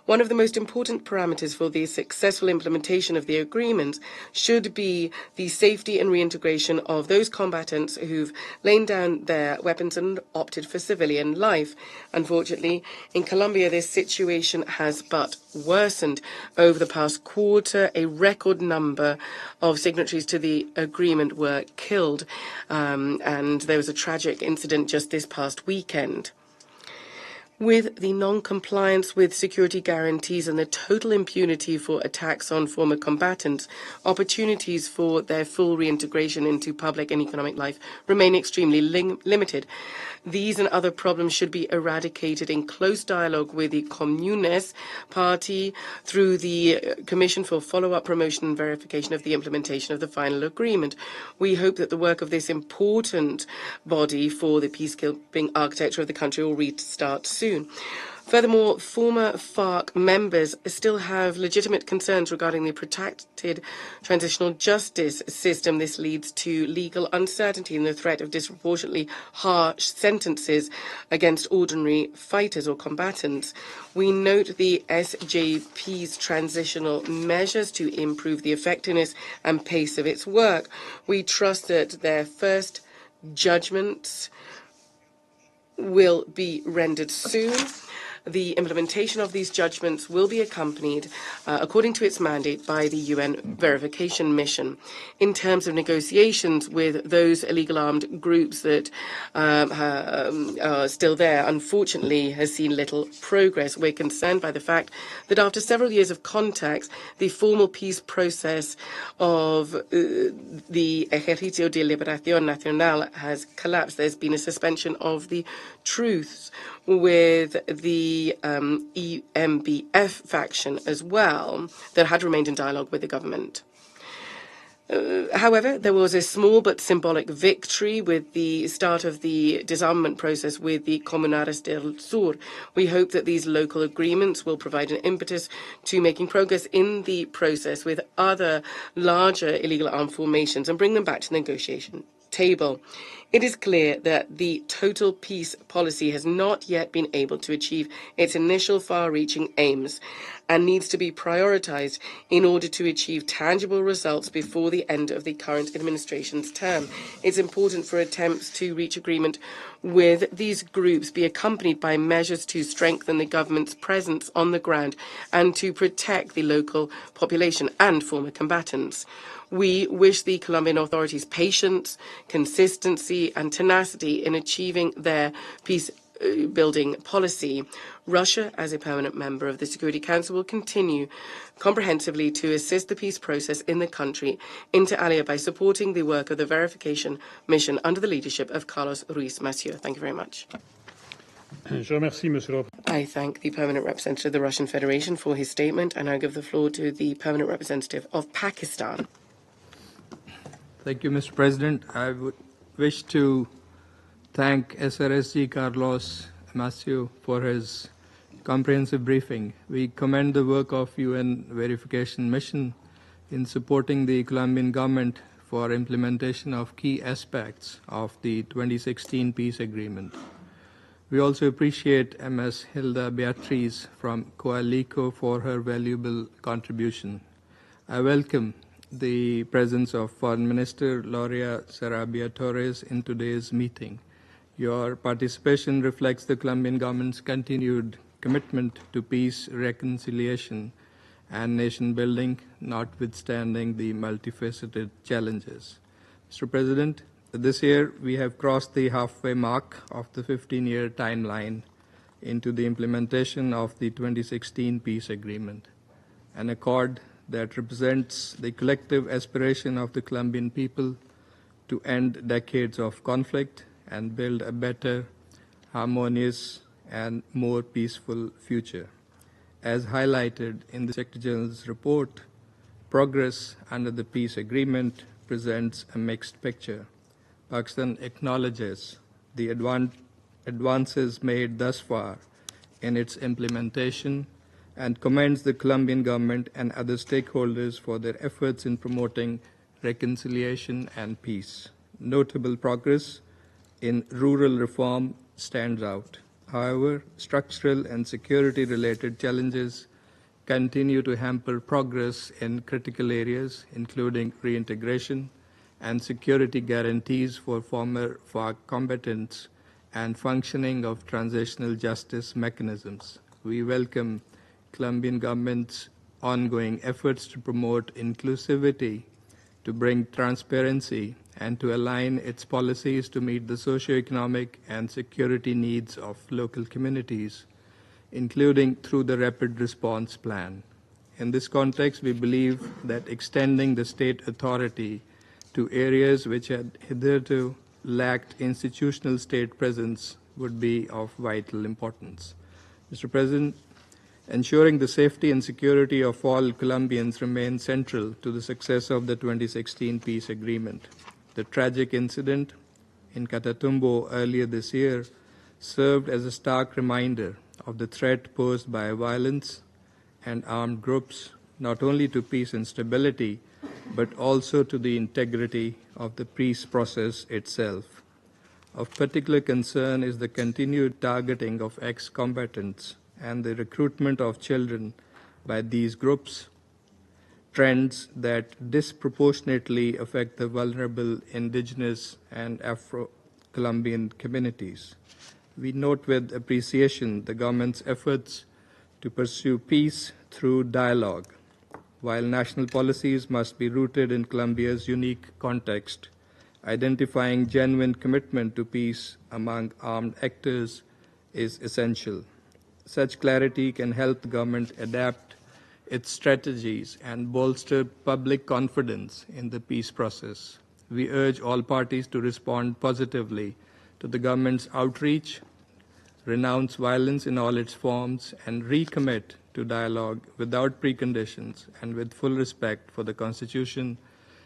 One of the most important parameters for the successful implementation of the agreement should be the safety and reintegration of those combatants who've laid down their weapons and opted for civilian life. Unfortunately, in Colombia, this situation has but worsened. Over the past quarter, a record number of signatories to the agreement were killed, and there was a tragic incident just this past weekend. With the non-compliance with security guarantees and the total impunity for attacks on former combatants, opportunities for their full reintegration into public and economic life remain extremely limited. These and other problems should be eradicated in close dialogue with the Comunes Party through the Commission for Follow-up, Promotion and Verification of the Implementation of the Final Agreement. We hope that the work of this important body for the peacekeeping architecture of the country will restart soon. Furthermore, former FARC members still have legitimate concerns regarding the protected transitional justice system. This leads to legal uncertainty and the threat of disproportionately harsh sentences against ordinary fighters or combatants. We note the SJP's transitional measures to improve the effectiveness and pace of its work. We trust that their first judgments will be rendered soon. The implementation of these judgments will be accompanied, according to its mandate, by the UN verification mission. In terms of negotiations with those illegal armed groups that are still there, unfortunately, has seen little progress. We're concerned by the fact that after several years of contacts, the formal peace process of the Ejercicio de Liberación Nacional has collapsed. There's been a suspension of the truce with the EMBF faction as well that had remained in dialogue with the government. However, there was a small but symbolic victory with the start of the disarmament process with the Comunidades del Sur. We hope that these local agreements will provide an impetus to making progress in the process with other larger illegal armed formations and bring them back to the negotiation table. It is clear that the total peace policy has not yet been able to achieve its initial far-reaching aims and needs to be prioritized in order to achieve tangible results before the end of the current administration's term. It's important for attempts to reach agreement with these groups be accompanied by measures to strengthen the government's presence on the ground and to protect the local population and former combatants. We wish the Colombian authorities patience, consistency, and tenacity in achieving their peace-building policy. Russia, as a permanent member of the Security Council, will continue comprehensively to assist the peace process in the country, inter alia by supporting the work of the verification mission under the leadership of Carlos Ruiz Massieu. Thank you very much. I thank the Permanent Representative of the Russian Federation for his statement, and I give the floor to the Permanent Representative of Pakistan. Thank you, Mr. President. I would wish to thank SRSG Carlos Massieu for his comprehensive briefing. We commend the work of UN Verification Mission in supporting the Colombian government for implementation of key aspects of the 2016 peace agreement. We also appreciate Ms. Hilda Beatriz from COALICO for her valuable contribution. I welcome the presence of Foreign Minister Laura Sarabia Torres in today's meeting. Your participation reflects the Colombian government's continued commitment to peace, reconciliation, and nation building, notwithstanding the multifaceted challenges. Mr. President, this year we have crossed the halfway mark of the 15-year timeline into the implementation of the 2016 peace agreement, an accord that represents the collective aspiration of the Colombian people to end decades of conflict and build a better, harmonious, and more peaceful future. As highlighted in the Secretary General's report, progress under the peace agreement presents a mixed picture. Pakistan acknowledges the advances made thus far in its implementation and commends the Colombian government and other stakeholders for their efforts in promoting reconciliation and peace. Notable progress in rural reform stands out. However, structural and security-related challenges continue to hamper progress in critical areas, including reintegration and security guarantees for former FARC combatants and functioning of transitional justice mechanisms. We welcome Colombian government's ongoing efforts to promote inclusivity, to bring transparency, and to align its policies to meet the socioeconomic and security needs of local communities, including through the Rapid Response Plan. In this context, we believe that extending the state authority to areas which had hitherto lacked institutional state presence would be of vital importance. Mr. President, ensuring the safety and security of all Colombians remains central to the success of the 2016 peace agreement. The tragic incident in Catatumbo earlier this year served as a stark reminder of the threat posed by violence and armed groups, not only to peace and stability, but also to the integrity of the peace process itself. Of particular concern is the continued targeting of ex-combatants and the recruitment of children by these groups, trends that disproportionately affect the vulnerable indigenous and Afro-Colombian communities. We note with appreciation the government's efforts to pursue peace through dialogue. While national policies must be rooted in Colombia's unique context, identifying genuine commitment to peace among armed actors is essential. Such clarity can help the government adapt its strategies and bolster public confidence in the peace process. We urge all parties to respond positively to the government's outreach, renounce violence in all its forms, and recommit to dialogue without preconditions and with full respect for the Constitution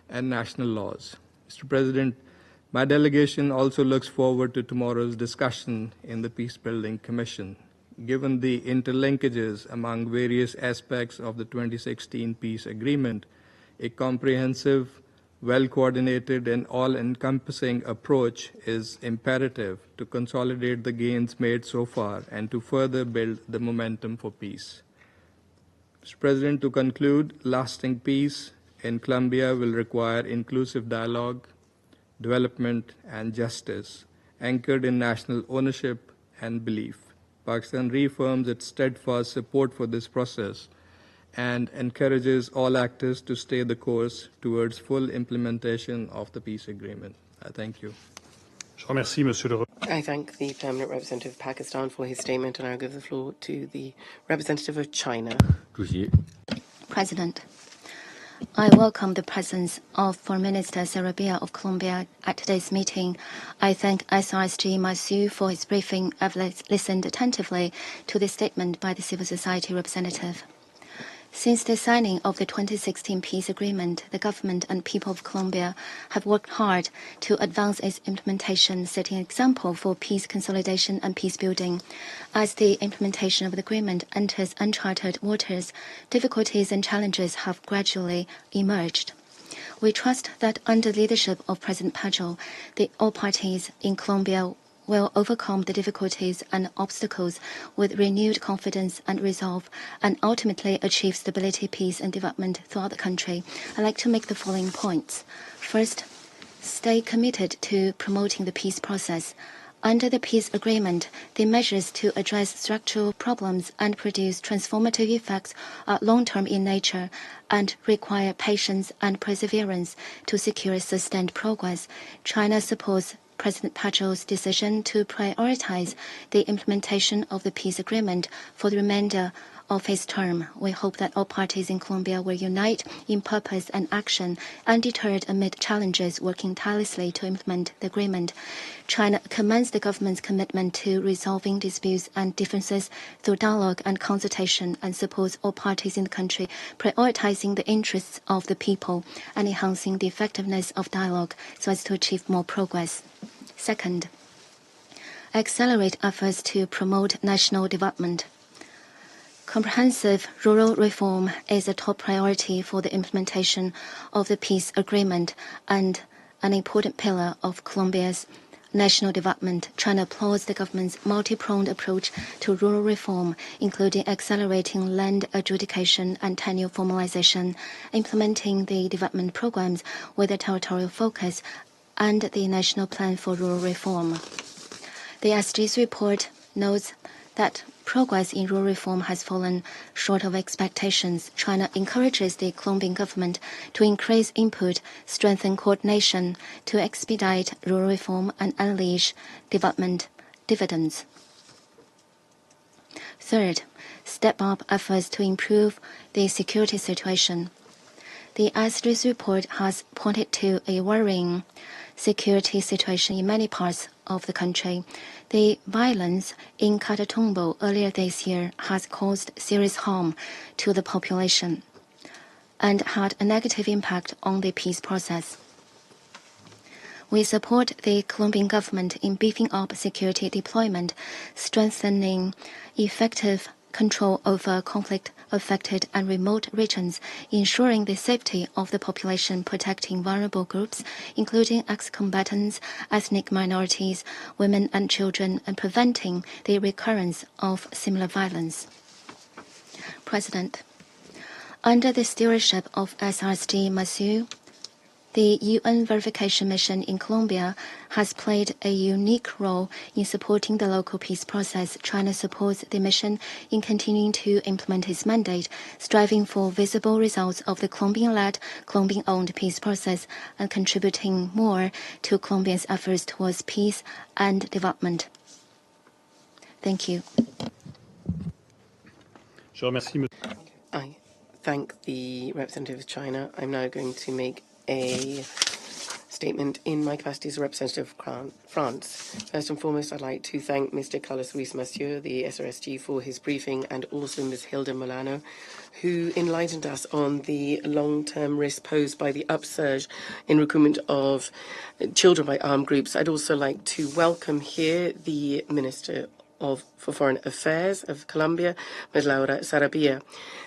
and national laws. Mr. President, my delegation also looks forward to tomorrow's discussion in the Peacebuilding Commission. Given the interlinkages among various aspects of the 2016 peace agreement, a comprehensive, well-coordinated, and all-encompassing approach is imperative to consolidate the gains made so far and to further build the momentum for peace. Mr. President, to conclude, lasting peace in Colombia will require inclusive dialogue, development, and justice, anchored in national ownership and belief. Pakistan reaffirms its steadfast support for this process and encourages all actors to stay the course towards full implementation of the peace agreement. I thank you. I thank the Permanent Representative of Pakistan for his statement, and I'll give the floor to the representative of China. President, I welcome the presence of Foreign Minister Sarabia of Colombia at today's meeting. I thank SRSG Massieu for his briefing. I've listened attentively to the statement by the civil society representative. Since the signing of the 2016 peace agreement, the government and people of Colombia have worked hard to advance its implementation, setting an example for peace consolidation and peace building. As the implementation of the agreement enters uncharted waters, difficulties and challenges have gradually emerged. We trust that under the leadership of President Petro, all parties in Colombia will overcome the difficulties and obstacles with renewed confidence and resolve, and ultimately achieve stability, peace, and development throughout the country. I'd like to make the following points. First, stay committed to promoting the peace process. Under the peace agreement, the measures to address structural problems and produce transformative effects are long-term in nature and require patience and perseverance to secure sustained progress. China supports President Petro's decision to prioritize the implementation of the peace agreement for the remainder of his term. We hope that all parties in Colombia will unite in purpose and action, undeterred amid challenges, working tirelessly to implement the agreement. China commends the government's commitment to resolving disputes and differences through dialogue and consultation, and supports all parties in the country prioritizing the interests of the people and enhancing the effectiveness of dialogue so as to achieve more progress. Second, accelerate efforts to promote national development. Comprehensive rural reform is a top priority for the implementation of the peace agreement and an important pillar of Colombia's national development. China applauds the government's multi-pronged approach to rural reform, including accelerating land adjudication and tenure formalization, implementing the development programs with a territorial focus, and the National Plan for Rural Reform. The SG's report notes that progress in rural reform has fallen short of expectations. China encourages the Colombian government to increase input, strengthen coordination to expedite rural reform and unleash development dividends. Third, step up efforts to improve the security situation. The SG's report has pointed to a worrying security situation in many parts of the country. The violence in Catatumbo earlier this year has caused serious harm to the population and had a negative impact on the peace process. We support the Colombian government in beefing up security deployment, strengthening effective control over conflict-affected and remote regions, ensuring the safety of the population, protecting vulnerable groups, including ex-combatants, ethnic minorities, women and children, and preventing the recurrence of similar violence. President, under the stewardship of SRSG Massieu, the UN verification mission in Colombia has played a unique role in supporting the local peace process. China supports the mission in continuing to implement its mandate, striving for visible results of the Colombian-led, Colombian-owned peace process, and contributing more to Colombia's efforts towards peace and development. Thank you. I thank the representative of China. I'm now going to make a statement in my capacity as a representative of France. First and foremost, I'd like to thank Mr. Carlos Ruiz Massieu, the SRSG, for his briefing, and also Ms. Hilda Molano, who enlightened us on the long-term risk posed by the upsurge in recruitment of children by armed groups. I'd also like to welcome here the Minister for Foreign Affairs of Colombia, Ms. Laura Sarabia.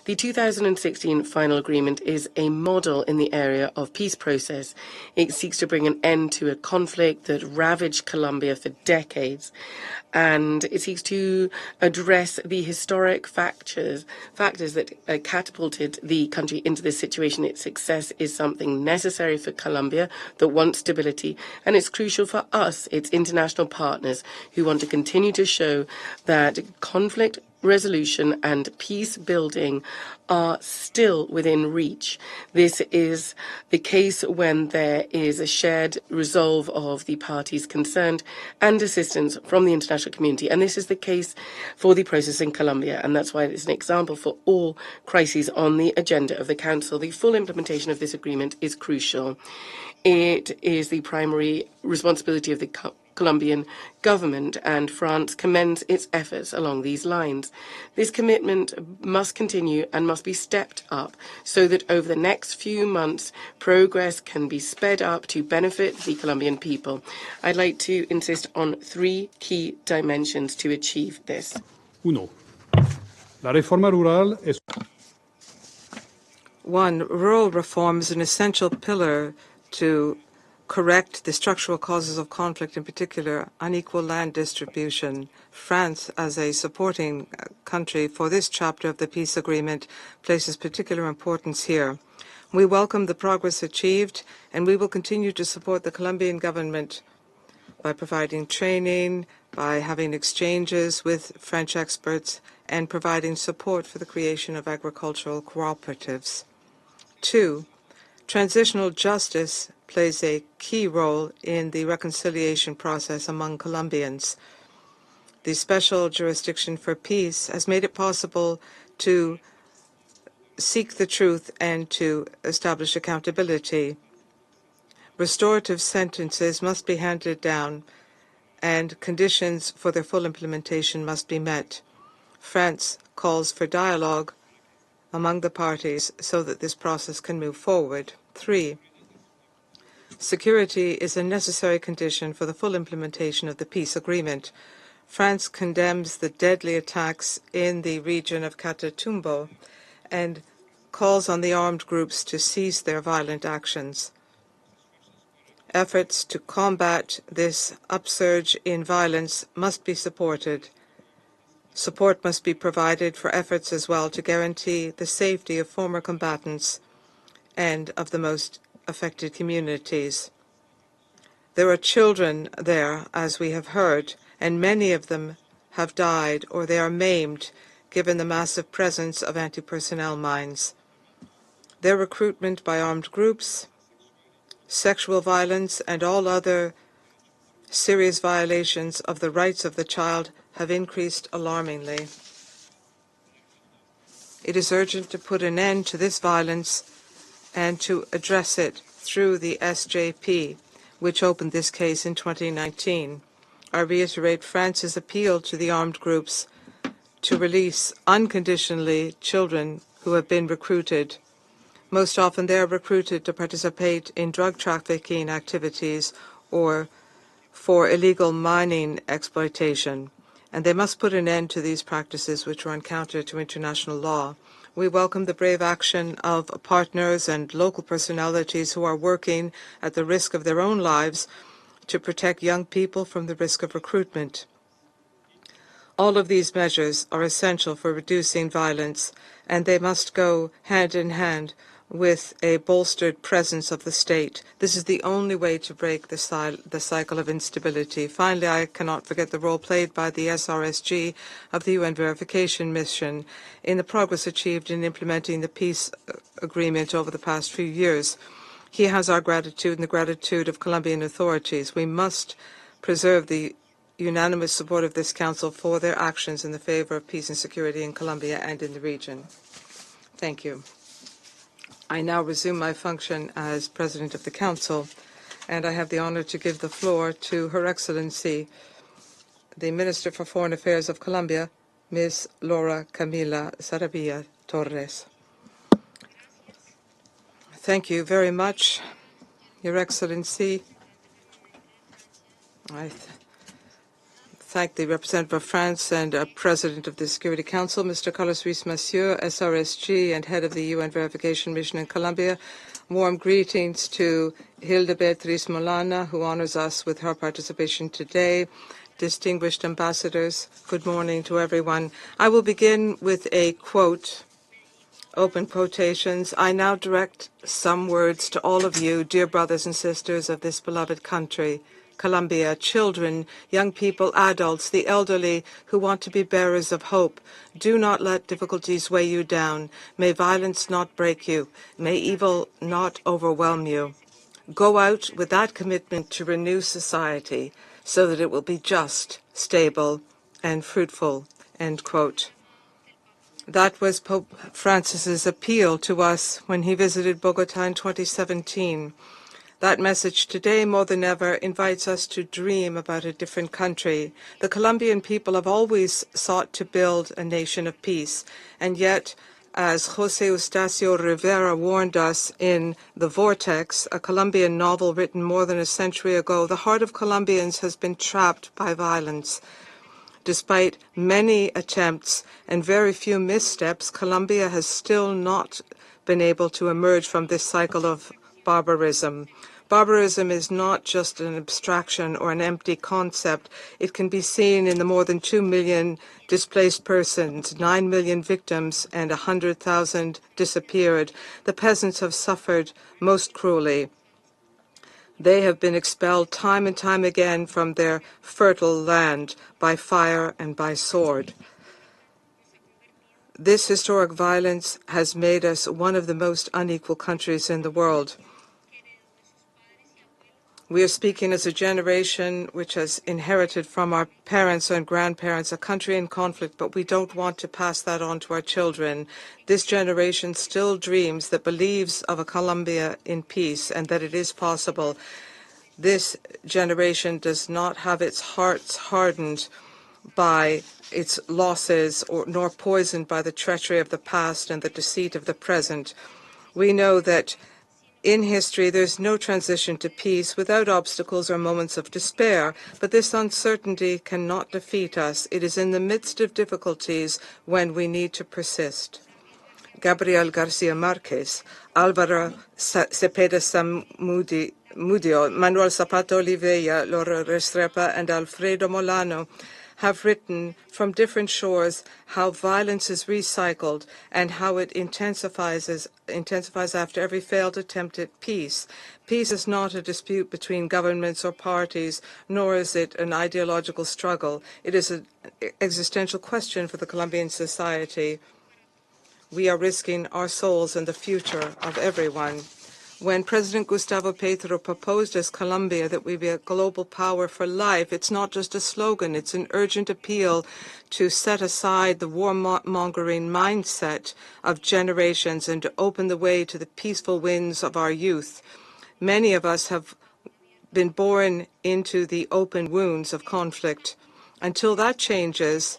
The 2016 final agreement is a model in the area of peace process. It seeks to bring an end to a conflict that ravaged Colombia for decades, and it seeks to address the historic factors that catapulted the country into this situation. Its success is something necessary for Colombia that wants stability, and it's crucial for us, its international partners, who want to continue to show that conflict resolution and peace building are still within reach. This is the case when there is a shared resolve of the parties concerned and assistance from the international community. And this is the case for the process in Colombia. And that's why it's an example for all crises on the agenda of the Council. The full implementation of this agreement is crucial. It is the primary responsibility of the Colombian government, and France commends its efforts along these lines. This commitment must continue and must be stepped up so that over the next few months progress can be sped up to benefit the Colombian people. I'd like to insist on 3 key dimensions to achieve this. 1. La reforma rural es 1. Rural reform is an essential pillar to correct the structural causes of conflict, in particular unequal land distribution. France, as a supporting country for this chapter of the peace agreement, places particular importance here. We welcome the progress achieved, and we will continue to support the Colombian government by providing training, by having exchanges with French experts, and providing support for the creation of agricultural cooperatives. 2. Transitional justice plays a key role in the reconciliation process among Colombians. The special jurisdiction for peace has made it possible to seek the truth and to establish accountability. Restorative sentences must be handed down, and conditions for their full implementation must be met. France calls for dialogue among the parties so that this process can move forward. 3. Security is a necessary condition for the full implementation of the peace agreement. France condemns the deadly attacks in the region of Catatumbo and calls on the armed groups to cease their violent actions. Efforts to combat this upsurge in violence must be supported. Support must be provided for efforts as well to guarantee the safety of former combatants and of the most affected communities. There are children there, as we have heard, and many of them have died or they are maimed given the massive presence of anti-personnel mines. Their recruitment by armed groups, sexual violence, and all other serious violations of the rights of the child have increased alarmingly. It is urgent to put an end to this violence and to address it through the SJP, which opened this case in 2019. I reiterate France's appeal to the armed groups to release unconditionally children who have been recruited. Most often they are recruited to participate in drug trafficking activities or for illegal mining exploitation, and they must put an end to these practices which run counter to international law. We welcome the brave action of partners and local personalities who are working at the risk of their own lives to protect young people from the risk of recruitment. All of these measures are essential for reducing violence, and they must go hand in hand with a bolstered presence of the state. This is the only way to break the cycle of instability. Finally, I cannot forget the role played by the SRSG of the UN verification mission in the progress achieved in implementing the peace agreement over the past few years. He has our gratitude and the gratitude of Colombian authorities. We must preserve the unanimous support of this Council for their actions in the favor of peace and security in Colombia and in the region. Thank you. I now resume my function as President of the Council, and I have the honor to give the floor to Her Excellency, the Minister for Foreign Affairs of Colombia, Ms. Laura Camila Sarabia Torres. Thank you very much, Your Excellency. I thank the representative of France and President of the Security Council, Mr. Carlos Ruiz Massieu, SRSG, and head of the UN Verification Mission in Colombia. Warm greetings to Hilda Beatriz Molano, who honors us with her participation today. Distinguished ambassadors, good morning to everyone. I will begin with a quote, open quotations. I now direct some words to all of you, dear brothers and sisters of this beloved country. Colombia, children, young people, adults, the elderly who want to be bearers of hope. Do not let difficulties weigh you down. May violence not break you. May evil not overwhelm you. Go out with that commitment to renew society so that it will be just, stable, and fruitful." End quote. That was Pope Francis's appeal to us when he visited Bogota in 2017. That message today, more than ever, invites us to dream about a different country. The Colombian people have always sought to build a nation of peace, and yet, as José Eustacio Rivera warned us in The Vortex, a Colombian novel written more than a century ago, the heart of Colombians has been trapped by violence. Despite many attempts and very few missteps, Colombia has still not been able to emerge from this cycle of barbarism. Barbarism is not just an abstraction or an empty concept. It can be seen in the more than 2 million displaced persons, 9 million victims, and 100,000 disappeared. The peasants have suffered most cruelly. They have been expelled time and time again from their fertile land by fire and by sword. This historic violence has made us one of the most unequal countries in the world. We are speaking as a generation which has inherited from our parents and grandparents a country in conflict, but we don't want to pass that on to our children. This generation still dreams, that believes of a Colombia in peace and that it is possible. This generation does not have its hearts hardened by its losses nor poisoned by the treachery of the past and the deceit of the present. We know that in history, there's no transition to peace without obstacles or moments of despair, but this uncertainty cannot defeat us. It is in the midst of difficulties when we need to persist. Gabriel Garcia Marquez, Álvaro Cepeda Mudio, Manuel Zapata Oliveira, Laura Restrepo, and Alfredo Molano have written from different shores how violence is recycled and how it intensifies after every failed attempt at peace. Peace is not a dispute between governments or parties, nor is it an ideological struggle. It is an existential question for the Colombian society. We are risking our souls and the future of everyone. When President Gustavo Petro proposed as Colombia that we be a global power for life, it's not just a slogan, it's an urgent appeal to set aside the warmongering mindset of generations and to open the way to the peaceful winds of our youth. Many of us have been born into the open wounds of conflict. Until that changes,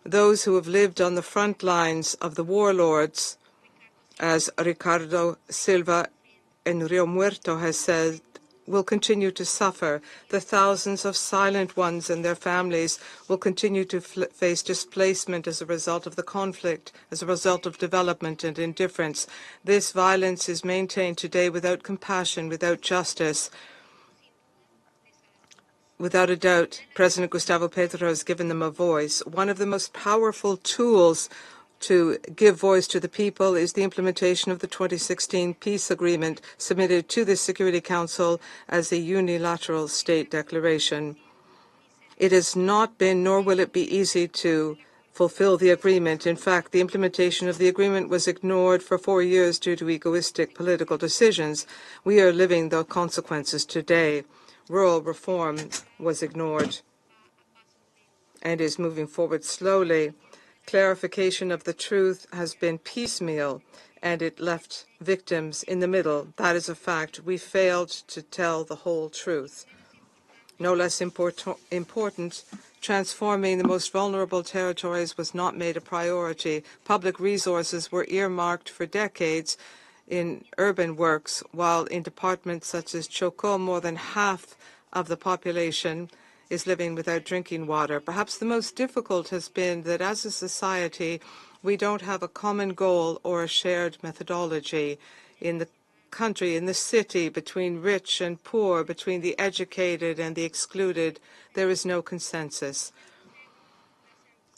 those who have lived on the front lines of the warlords, as Ricardo Silva in Rio Muerto has said, will continue to suffer. The thousands of silent ones and their families will continue to face displacement as a result of the conflict, as a result of development and indifference. This violence is maintained today without compassion, without justice. Without a doubt, President Gustavo Petro has given them a voice. One of the most powerful tools to give voice to the people is the implementation of the 2016 peace agreement submitted to the Security Council as a unilateral state declaration. It has not been, nor will it be, easy to fulfill the agreement. In fact, the implementation of the agreement was ignored for 4 years due to egoistic political decisions. We are living the consequences today. Rural reform was ignored and is moving forward slowly. Clarification of the truth has been piecemeal, and it left victims in the middle. That is a fact. We failed to tell the whole truth. No less important, transforming the most vulnerable territories was not made a priority. Public resources were earmarked for decades in urban works, while in departments such as Chocó, more than half of the population is living without drinking water. Perhaps the most difficult has been that as a society, we don't have a common goal or a shared methodology in the country, in the city, between rich and poor, between the educated and the excluded. There is no consensus.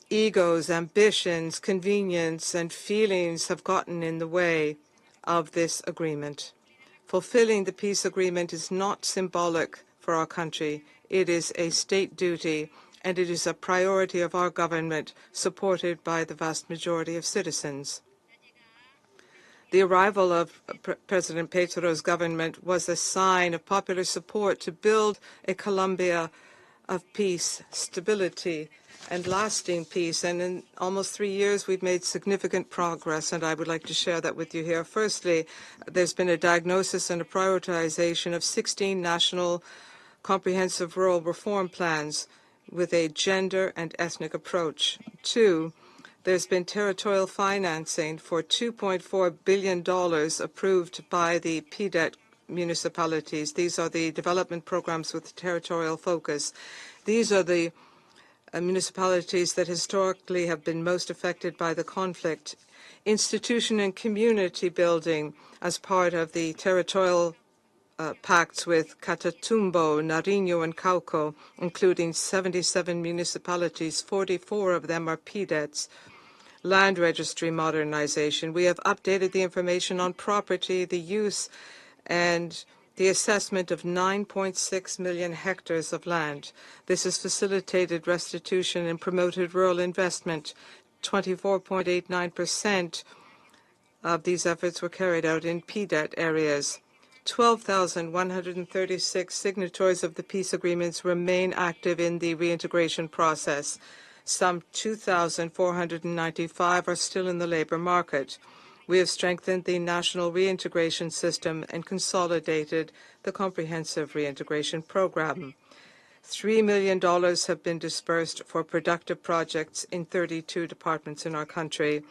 Egos, ambitions, convenience, and feelings have gotten in the way of this agreement. Fulfilling the peace agreement is not symbolic for our country. It is a state duty, and it is a priority of our government, supported by the vast majority of citizens. The arrival of President Petro's government was a sign of popular support to build a Colombia of peace, stability, and lasting peace. And in almost 3 years, we've made significant progress, and I would like to share that with you here. Firstly, there's been a diagnosis and a prioritization of 16 national comprehensive rural reform plans with a gender and ethnic approach. 2, there's been territorial financing for $2.4 billion approved by the PDET municipalities. These are the development programs with territorial focus. These are the municipalities that historically have been most affected by the conflict. Institution and community building as part of the territorial pacts with Catatumbo, Nariño, and Cauco, including 77 municipalities. 44 of them are PDETs. Land registry modernization. We have updated the information on property, the use, and the assessment of 9.6 million hectares of land. This has facilitated restitution and promoted rural investment. 24.89% of these efforts were carried out in PDET areas. 12,136 signatories of the peace agreements remain active in the reintegration process. Some 2,495 are still in the labor market. We have strengthened the national reintegration system and consolidated the comprehensive reintegration program. $3 million have been dispersed for productive projects in 32 departments in our country.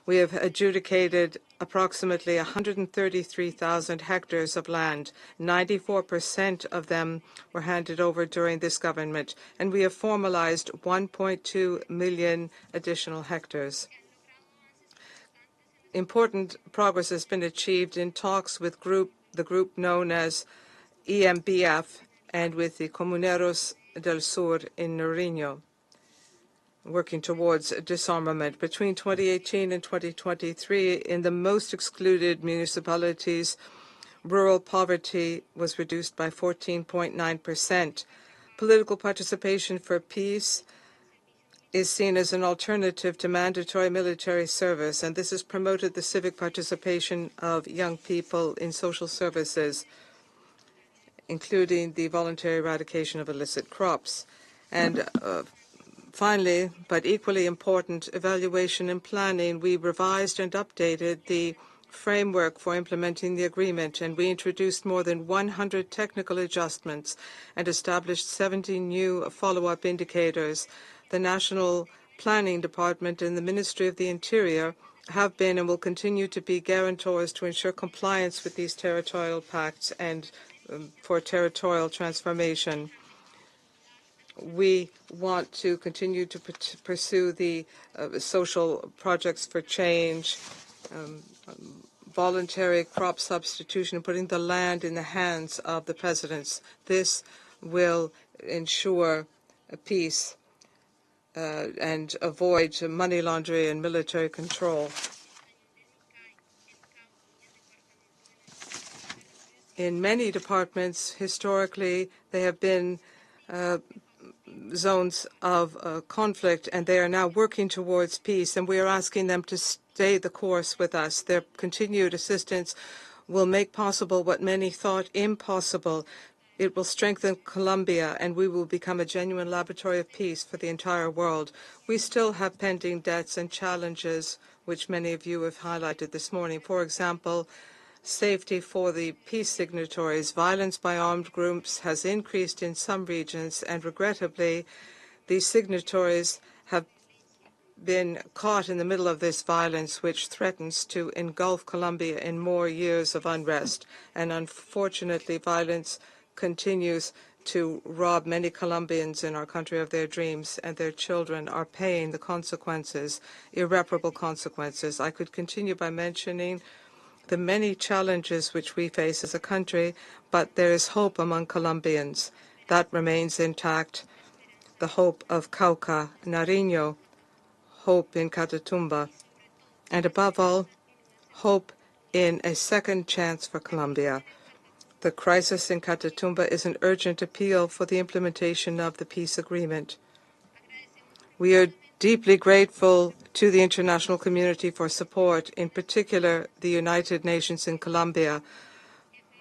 We have adjudicated approximately 133,000 hectares of land. 94% of them were handed over during this government, and we have formalized 1.2 million additional hectares. Important progress has been achieved in talks with the group known as EMBF and with the Comuneros del Sur in Nariño, working towards disarmament. Between 2018 and 2023, in the most excluded municipalities, rural poverty was reduced by 14.9%. Political participation for peace is seen as an alternative to mandatory military service, and this has promoted the civic participation of young people in social services, including the voluntary eradication of illicit crops. And finally, but equally important, evaluation and planning. We revised and updated the framework for implementing the agreement, and we introduced more than 100 technical adjustments and established 70 new follow-up indicators. The National Planning Department and the Ministry of the Interior have been and will continue to be guarantors to ensure compliance with these territorial pacts and for territorial transformation. We want to continue to pursue the social projects for change, voluntary crop substitution, putting the land in the hands of the peasants. This will ensure peace and avoid money laundering and military control. In many departments, historically, they have been zones of conflict, and they are now working towards peace, and we are asking them to stay the course with us. Their continued assistance will make possible what many thought impossible. It will strengthen Colombia, and we will become a genuine laboratory of peace for the entire world. We still have pending debts and challenges, which many of you have highlighted this morning. For example, safety for the peace signatories. Violence by armed groups has increased in some regions, and regrettably, these signatories have been caught in the middle of this violence, which threatens to engulf Colombia in more years of unrest. And unfortunately, violence continues to rob many Colombians in our country of their dreams, and their children are paying the consequences, irreparable consequences. I could continue by mentioning the many challenges which we face as a country, but there is hope among Colombians. That remains intact. The hope of Cauca, Nariño, hope in Catatumbo, and above all, hope in a second chance for Colombia. The crisis in Catatumbo is an urgent appeal for the implementation of the peace agreement. We are deeply grateful to the international community for support, in particular the United Nations in Colombia.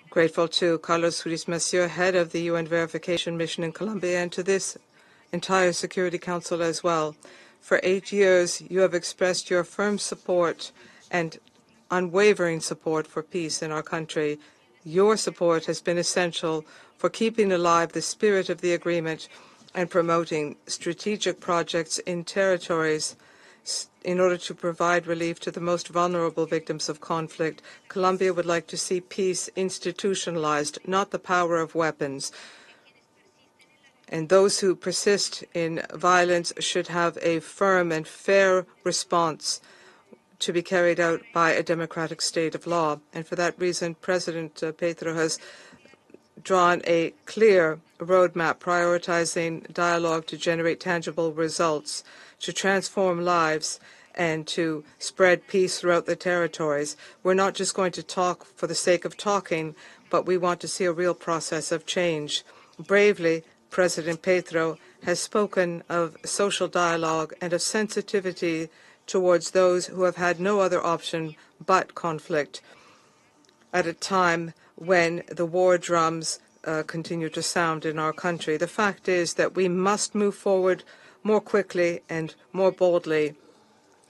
Grateful to Carlos Ruiz Massieu, head of the UN verification mission in Colombia, and to this entire Security Council as well. For 8 years, you have expressed your firm support and unwavering support for peace in our country. Your support has been essential for keeping alive the spirit of the agreement and promoting strategic projects in territories in order to provide relief to the most vulnerable victims of conflict. Colombia would like to see peace institutionalized, not the power of weapons. And those who persist in violence should have a firm and fair response to be carried out by a democratic state of law. And for that reason, President Petro has drawn a clear roadmap prioritizing dialogue to generate tangible results, to transform lives, and to spread peace throughout the territories. We're not just going to talk for the sake of talking, but we want to see a real process of change. Bravely, President Petro has spoken of social dialogue and of sensitivity towards those who have had no other option but conflict at a time when the war drums continue to sound in our country. The fact is that we must move forward more quickly and more boldly.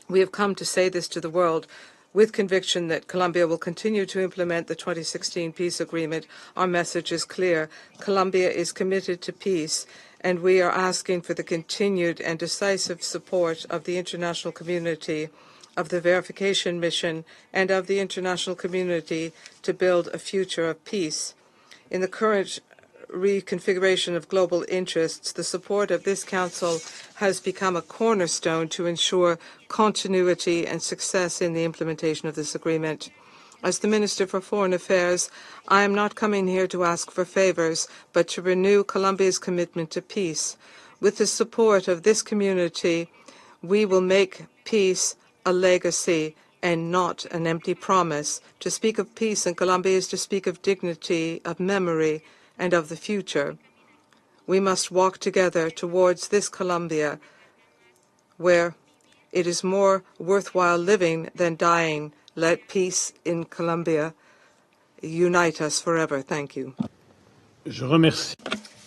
We have come to say this to the world with conviction that Colombia will continue to implement the 2016 peace agreement. Our message is clear. Colombia is committed to peace, and we are asking for the continued and decisive support of the international community, of the verification mission, and of the international community to build a future of peace. In the current reconfiguration of global interests, the support of this Council has become a cornerstone to ensure continuity and success in the implementation of this agreement. As the Minister for Foreign Affairs, I am not coming here to ask for favors, but to renew Colombia's commitment to peace. With the support of this community, we will make peace a legacy and not an empty promise. To speak of peace in Colombia is to speak of dignity, of memory, and of the future. We must walk together towards this Colombia where it is more worthwhile living than dying. Let peace in Colombia unite us forever. Thank you.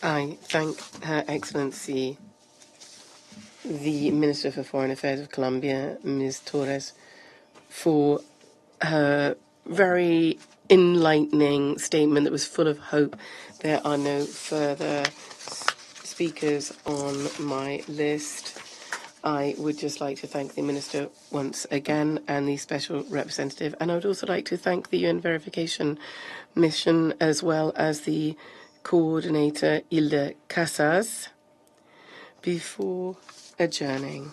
I thank Her Excellency, the Minister for Foreign Affairs of Colombia, Ms. Torres, for her very enlightening statement that was full of hope. There are no further speakers on my list. I would just like to thank the Minister once again and the Special Representative, and I would also like to thank the UN Verification Mission as well as the Coordinator Hilda Casas before adjourning.